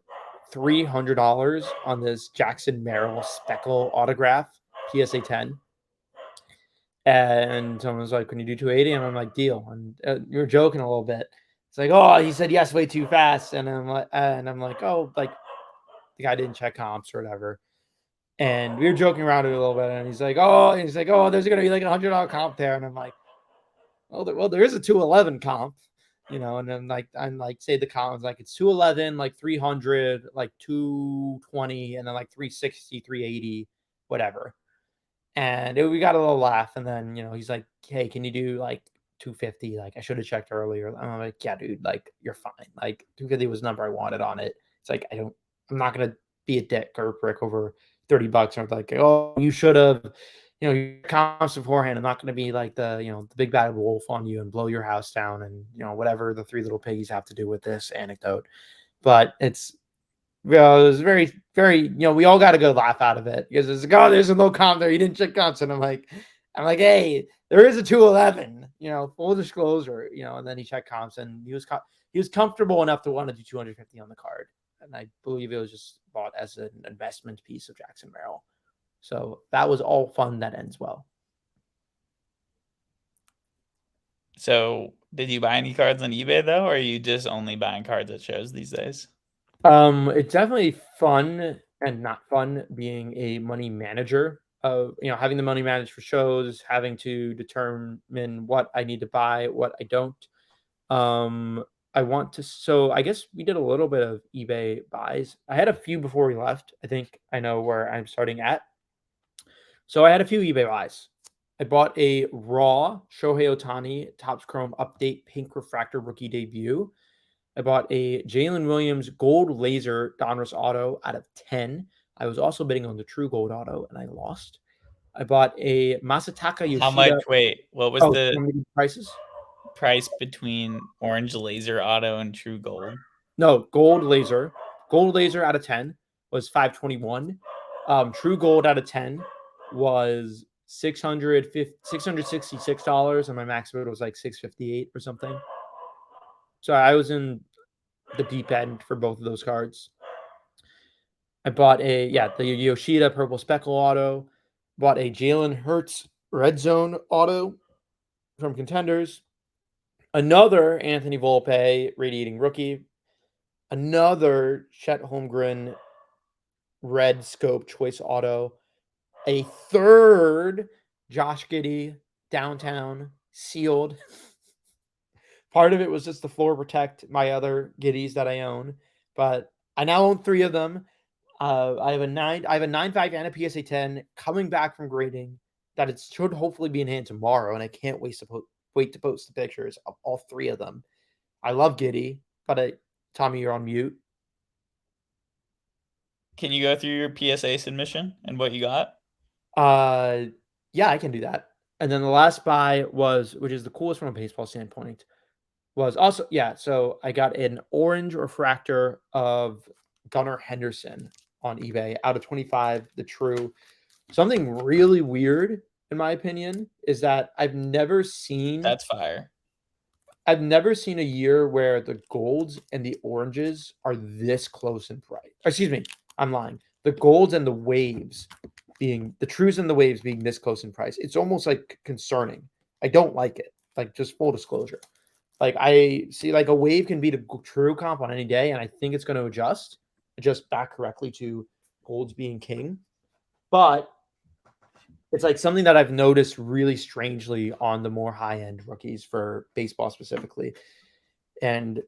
[SPEAKER 2] $300 on this Jackson Merrill Speckle autograph PSA 10. And someone was like, "Can you do 280?" And I'm like, "Deal." And you're joking a little bit. It's like, "Oh, he said yes way too fast." And I'm like, "Oh, like the guy didn't check comps or whatever." And we were joking around it a little bit. And he's like, "Oh, there's gonna be like $100 comp there." And I'm like, "Well, there is a 211 comp." And then I'm like, say the comp is like it's 211, like 300, like 220, and then like 360, 380, whatever. And we got a little laugh, and then he's like, "Hey, can you do like 250?" Like I should have checked earlier. And I'm like, "Yeah, dude, like you're fine. Like 250 was the number I wanted on it." It's like I'm not gonna be a dick or a prick over $30 or like, "Oh, you should have, your comps beforehand." I'm not gonna be like the big bad wolf on you and blow your house down and whatever the three little piggies have to do with this anecdote. But it's it was very, very, we all got to go laugh out of it because it's like, "Oh, there's a low comp there. You didn't check comps." And I'm like, "Hey, there is a 211, full disclosure, and then he checked comps and he was comfortable enough to want to do 250 on the card. And I believe it was just bought as an investment piece of Jackson Merrill. So that was all fun. That ends well.
[SPEAKER 1] So, did you buy any cards on eBay though, or are you just only buying cards at shows these days?
[SPEAKER 2] It's definitely fun and not fun being a money manager. Having the money managed for shows, having to determine what I need to buy, what I don't. Um, I want to. So I guess we did a little bit of eBay buys. I had a few before we left. I think I know where I'm starting at. So I had a few eBay buys. I bought a raw Shohei Ohtani Topps Chrome Update Pink Refractor Rookie Debut. I bought a Jalen Williams Gold Laser Donruss Auto out of 10. I was also bidding on the True Gold Auto and I lost. I bought a Masataka
[SPEAKER 1] How
[SPEAKER 2] Yoshida.
[SPEAKER 1] much? Wait, what was
[SPEAKER 2] Oh,
[SPEAKER 1] the
[SPEAKER 2] prices?
[SPEAKER 1] price between Orange Laser Auto and True Gold?
[SPEAKER 2] No, Gold Laser. Gold Laser out of 10 was 521. True Gold out of 10 was $666, and my max bid was like 658 or something. So I was in the deep end for both of those cards. I bought the Yoshida Purple Speckle Auto. Bought a Jalen Hurts Red Zone Auto from Contenders. Another Anthony Volpe Radiating Rookie. Another Chet Holmgren Red Scope Choice Auto. A third Josh Giddey Downtown Sealed. Part of it was just the floor protect my other Giddies that I own, but I now own 3 of them. I have a 9.5 and a PSA 10 coming back from grading that it should hopefully be in hand tomorrow, and I can't wait to post the pictures of all 3 of them. I love Giddy, but Tommy, you're on mute.
[SPEAKER 1] Can you go through your PSA submission and what you got?
[SPEAKER 2] Yeah, I can do that. And then the last buy was, which is the coolest from a baseball standpoint, was also so I got an orange refractor of Gunnar Henderson on eBay out of 25, the true. Something really weird, in my opinion, is that I've never seen
[SPEAKER 1] That's fire.
[SPEAKER 2] a year where the golds and the oranges are this close in price. Excuse me, I'm lying. The golds and the waves being the trues and the waves being this close in price. It's almost like concerning. I don't like it. Like, just full disclosure. Like, I see like a wave can beat a true comp on any day, and I think it's going to adjust back correctly to golds being king. But it's like something that I've noticed really strangely on the more high-end rookies for baseball specifically. And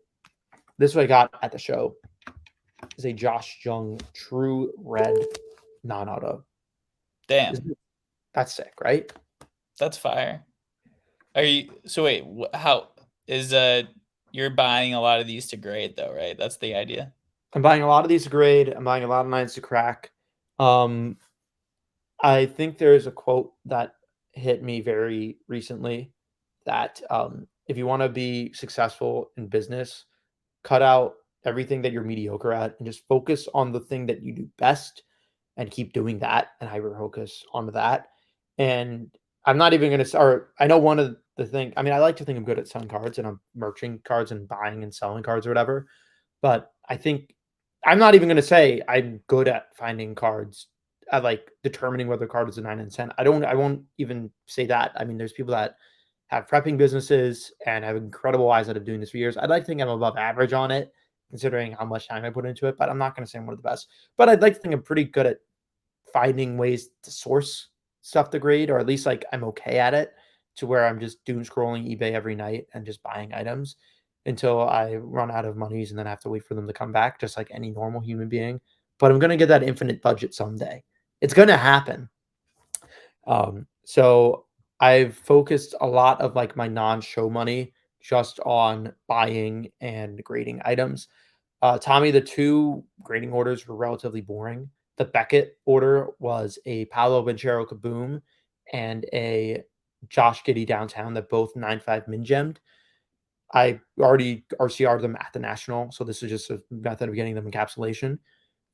[SPEAKER 2] this is what I got at the show is a Josh Jung true red non-auto.
[SPEAKER 1] Damn,
[SPEAKER 2] That's sick, right?
[SPEAKER 1] that's fire. Are you so wait, how is you're buying a lot of these to grade though, right? That's the idea.
[SPEAKER 2] I'm buying a lot of these to grade. I'm buying a lot of nines to crack. I think there's a quote that hit me very recently that if you want to be successful in business, cut out everything that you're mediocre at and just focus on the thing that you do best and keep doing that and hyper focus on that. And I'm not even going to start. I know one of the thing. I mean, I like to think I'm good at selling cards and I'm merching cards and buying and selling cards or whatever. But I think I'm not even going to say I'm good at finding cards at like determining whether a card is a 9 and 10. I won't even say that. I mean, there's people that have prepping businesses and have incredible eyes that have been doing this for years. I'd like to think I'm above average on it, considering how much time I put into it, but I'm not going to say I'm one of the best. But I'd like to think I'm pretty good at finding ways to source stuff to grade, or at least like I'm okay at it to where I'm just doom scrolling eBay every night and just buying items until I run out of monies and then I have to wait for them to come back, just like any normal human being. But I'm going to get that infinite budget someday. It's going to happen. So I've focused a lot of like my non-show money just on buying and grading items. Tommy, the two grading orders were relatively boring. The Beckett order was a Paolo Banchero Kaboom and a Josh Giddey Downtown that both 9.5 min gemmed. I already RCR'd them at the National, so this is just a method of getting them encapsulation.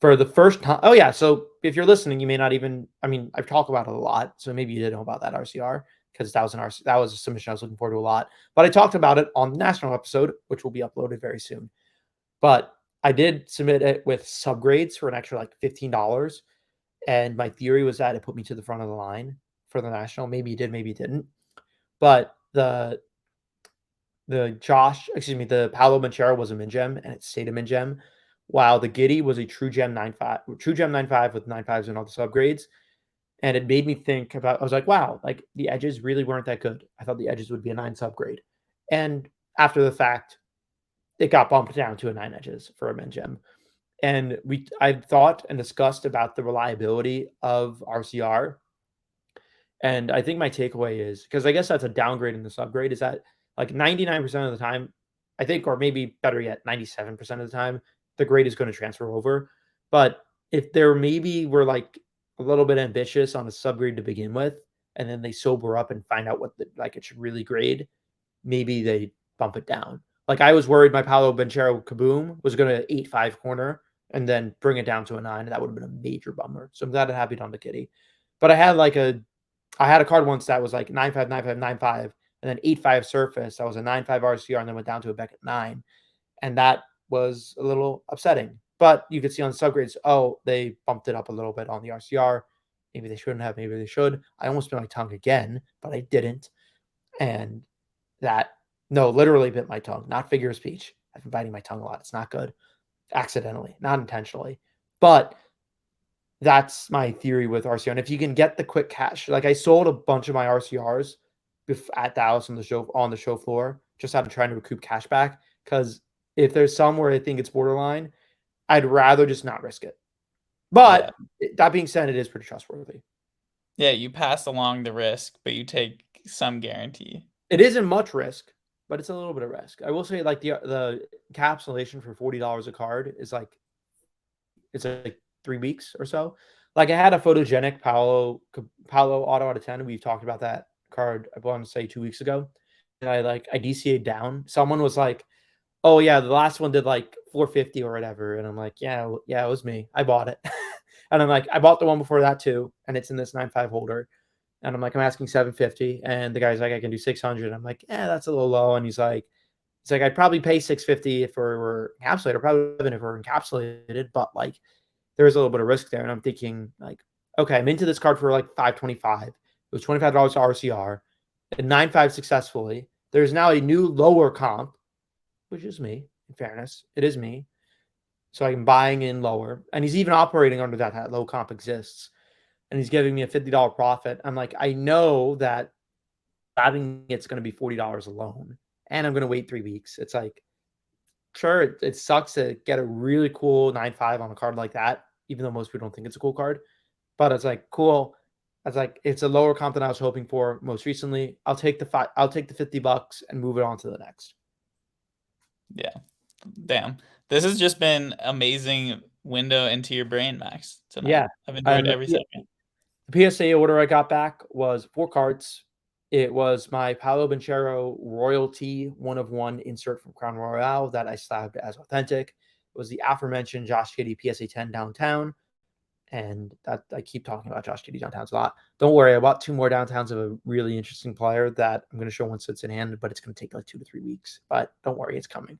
[SPEAKER 2] For the first time, oh yeah, so if you're listening, you may not even, I mean, I've talked about it a lot, so maybe you didn't know about that RCR because that was that was a submission I was looking forward to a lot. But I talked about it on the National episode, which will be uploaded very soon. But I did submit it with subgrades for an extra like $15. And my theory was that it put me to the front of the line for the National. Maybe it did, maybe it didn't. But the Paolo Banchero was a min gem and it stayed a min gem, while the Giddey was a true gem 9.5 with 9.5s and all the subgrades. And it made me think about, I was like, wow, like the edges really weren't that good. I thought the edges would be a 9 subgrade. And after the fact, it got bumped down to a 9 edges for a min gem. And I thought and discussed about the reliability of RCR. And I think my takeaway is, because I guess that's a downgrade in the subgrade, is that like 99% of the time, I think, or maybe better yet, 97% of the time, the grade is going to transfer over. But if there maybe were like a little bit ambitious on a subgrade to begin with, and then they sober up and find out what like it should really grade, maybe they bump it down. Like I was worried my Paolo Banchero Kaboom was going to 8.5 corner and then bring it down to a 9, and that would have been a major bummer. So I'm glad it happened on the Kitty. But I had a card once that was like 9.5, 9.5, 9.5, and then 8.5 surface. That was a 9.5 RCR and then went down to a Beckett 9. And that was a little upsetting. But you could see on the subgrades, oh, they bumped it up a little bit on the RCR. Maybe they shouldn't have, maybe they should. I almost bit my tongue again, but I didn't. And literally bit my tongue, not figure of speech. I've been biting my tongue a lot. It's not good. Accidentally, not intentionally. But that's my theory with RCR. And if you can get the quick cash, like I sold a bunch of my RCRs at Dallas on the show floor, just out of trying to recoup cash back. Because if there's some where I think it's borderline, I'd rather just not risk it. But that being said, it is pretty trustworthy.
[SPEAKER 1] Yeah, you pass along the risk, but you take some guarantee.
[SPEAKER 2] It isn't much risk, but it's a little bit of risk. I will say, like the encapsulation for $40 a card is like, it's like 3 weeks or so. Like I had a photogenic Paolo auto out of 10. We've talked about that card, I want to say 2 weeks ago. And I DCA'd down. Someone was like, oh yeah, the last one did like 450 or whatever. And I'm like, yeah, it was me. I bought it. And I'm like, I bought the one before that too. And it's in this 9.5 holder. And I'm like, I'm asking 750. And the guy's like, I can do 600. I'm like, yeah, that's a little low. And he's like, I'd probably pay 650 if we were encapsulated, or probably even if we're encapsulated, but like there's a little bit of risk there. And I'm thinking, like, okay, I'm into this card for like 525. It was $25 to RCR, and 9.5 successfully. There's now a new lower comp, which is me, in fairness. It is me. So I'm buying in lower. And he's even operating under that low comp exists. And he's giving me a $50 profit. I'm like, I know that having it's going to be $40 alone. And I'm going to wait 3 weeks. It's like, sure, it sucks to get a really cool 9.5 on a card like that, even though most people don't think it's a cool card. But it's like, cool. It's like, it's a lower comp than I was hoping for most recently. I'll take the $50 and move it on to the next.
[SPEAKER 1] Yeah. Damn. This has just been amazing window into your brain, Max, tonight.
[SPEAKER 2] Yeah.
[SPEAKER 1] I've enjoyed every second.
[SPEAKER 2] The PSA order I got back was 4 cards It was my Paolo Banchero royalty 1 of 1 insert from Crown Royale that I slabbed as authentic. It was the aforementioned Josh Giddey PSA 10 downtown. And that I keep talking about Josh Giddey downtowns a lot. Don't worry, I bought 2 more downtowns of a really interesting player that I'm going to show once it's in hand, but it's going to take like 2 to 3 weeks. But don't worry, it's coming.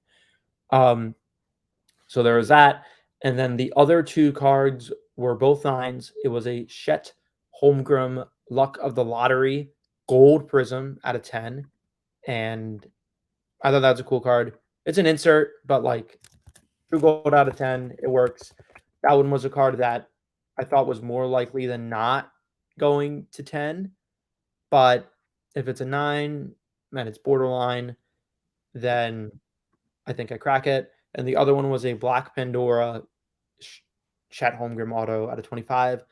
[SPEAKER 2] So there was that. And then the other 2 cards were both 9s. It was a Chet Holmgren Luck of the Lottery Gold Prism out of 10. And I thought that was a cool card. It's an insert, but like true gold out of 10, it works. That one was a card that I thought was more likely than not going to 10. But if it's a 9 and it's borderline, then I think I crack it. And the other one was a Black Pandora Chet Holmgren auto out of 25.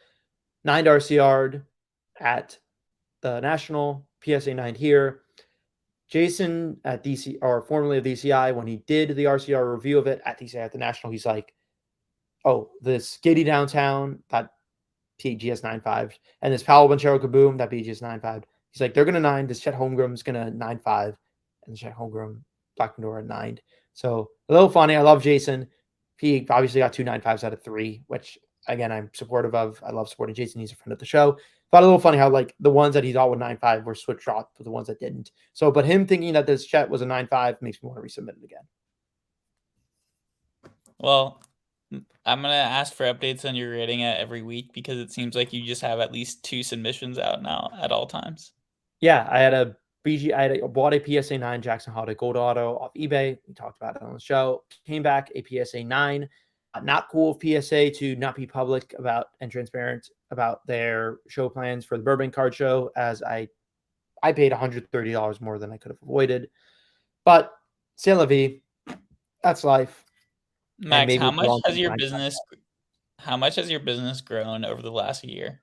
[SPEAKER 2] 9 RCR'd at the National, PSA 9 here. Jason at DC, or formerly of DCI, when he did the RCR review of it at DCI at the National, he's like, oh, this Giddey downtown, that PGS 9.5, and this Paolo Banchero Kaboom, that PGS 9.5. He's like, they're going to 9. This Chet Holmgren's going to 9.5, and the Chet Holmgren Black Pandora 9. So a little funny. I love Jason. He obviously got 2 9.5s out of 3, which again, I'm supportive of. I love supporting Jason. He's a friend of the show. Thought a little funny how like the ones that he thought were 9.5 were switched off to the ones that didn't. So, but him thinking that this Chet was a 9.5 makes me want to resubmit it again.
[SPEAKER 1] Well, I'm going to ask for updates on your rating at every week because it seems like you just have at least 2 submissions out now at all times.
[SPEAKER 2] Yeah, I bought a PSA 9 Jackson Holiday Gold Auto off eBay. We talked about it on the show. Came back a PSA 9. Not cool of PSA to not be public about and transparent about their show plans for the Burbank card show, as I paid $130 more than I could have avoided. But c'est la vie. That's life.
[SPEAKER 1] Max, how much has your business grown over the last year?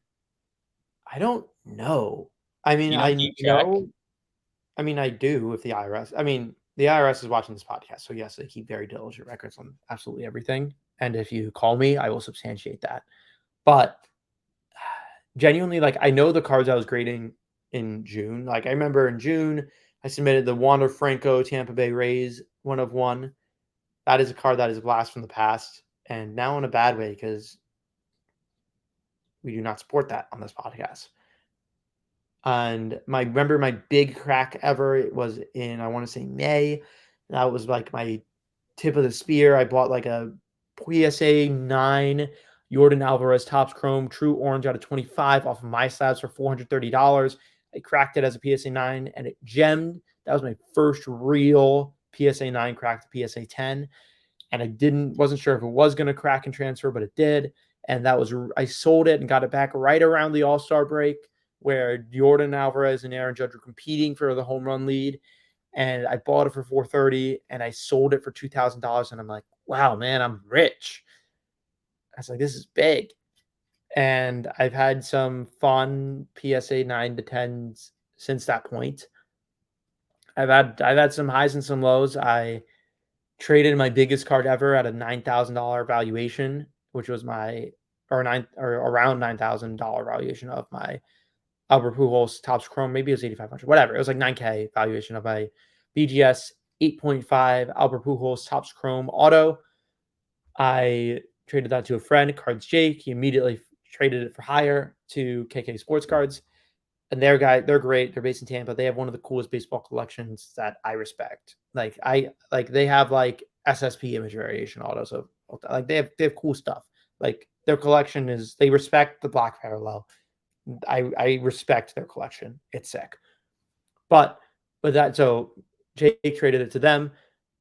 [SPEAKER 2] I don't know. I mean,
[SPEAKER 1] You don't keep track?
[SPEAKER 2] I mean, I do with the IRS. I mean, the IRS is watching this podcast, so yes, they keep very diligent records on absolutely everything. And if you call me, I will substantiate that. But genuinely, like, I know the cards I was grading in June. Like, I remember in June, I submitted the Wander Franco Tampa Bay Rays 1 of 1. That is a card that is a blast from the past, and now in a bad way because we do not support that on this podcast. And remember my big crack ever, it was in, I want to say May. That was like my tip of the spear. I bought like a PSA 9 Jordan Alvarez Topps Chrome True Orange out of 25 off of my slabs for $430. I cracked it as a PSA 9 and it gemmed. That was my first real PSA 9 crack to PSA 10. And I wasn't sure if it was going to crack and transfer, but it did. And I sold it and got it back right around the All-Star break, where Jordan Alvarez and Aaron Judge were competing for the home run lead. And I bought it for $430 and I sold it for $2,000. And I'm like, wow, man, I'm rich. I was like, this is big. And I've had some fun PSA 9 to 10s since that point. I've had some highs and some lows. I traded my biggest card ever at a $9,000 valuation, which was around $9,000 valuation of my Albert Pujols Topps Chrome. Maybe it was 8,500, whatever. It was like $9K valuation of my BGS 8.5 Albert Pujols Topps Chrome auto. I traded that to a friend, Cards Jake. He immediately traded it for higher to KK Sports Cards. And they're great. They're based in Tampa. They have one of the coolest baseball collections that I respect. They have like SSP image variation autos. So like they have cool stuff. Like their collection they respect the black parallel. I respect their collection. It's sick. But so Jake traded it to them.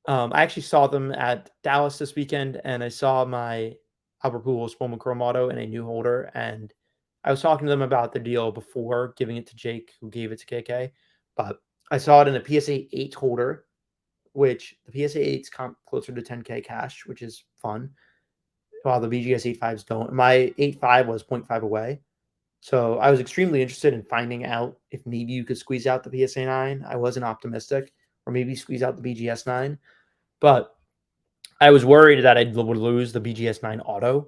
[SPEAKER 2] I actually saw them at Dallas this weekend, and I saw my Albert Pujols Bowman Chrome auto in a new holder, and I was talking to them about the deal before giving it to Jake, who gave it to KK. But I saw it in a PSA 8 holder, which the PSA 8s come closer to 10K cash, which is fun. While the BGS 8.5s don't. My 8.5 was 0.5 away. So I was extremely interested in finding out if maybe you could squeeze out the PSA 9. I wasn't optimistic, or maybe squeeze out the BGS 9. But I was worried that I would lose the BGS 9 auto,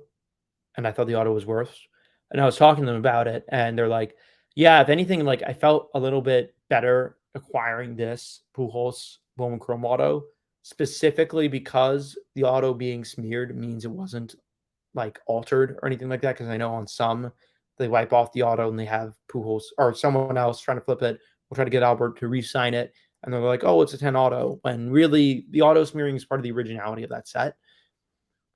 [SPEAKER 2] and I thought the auto was worse. And I was talking to them about it, and they're like, yeah, if anything, like I felt a little bit better acquiring this Pujols Bowman Chrome auto, specifically because the auto being smeared means it wasn't like altered or anything like that. Because I know on some they wipe off the auto and they have Pujols or someone else trying to flip it. We'll try to get Albert to re-sign it, and they're like, "Oh, it's a 10 auto," when really the auto smearing is part of the originality of that set.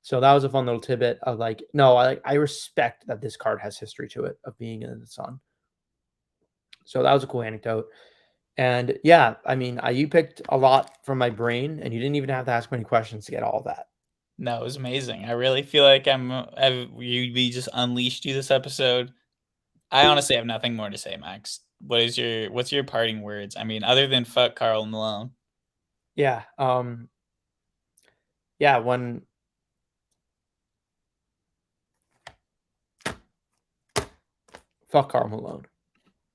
[SPEAKER 2] So that was a fun little tidbit of like, no, I respect that this card has history to it of being in the sun. So that was a cool anecdote. And yeah, I mean, you picked a lot from my brain, and you didn't even have to ask many questions to get all of that.
[SPEAKER 1] No, it was amazing. I really feel like we just unleashed you this episode. I honestly have nothing more to say, Max. What's your parting words? I mean, other than fuck Karl Malone.
[SPEAKER 2] Yeah. Yeah, when fuck Karl Malone.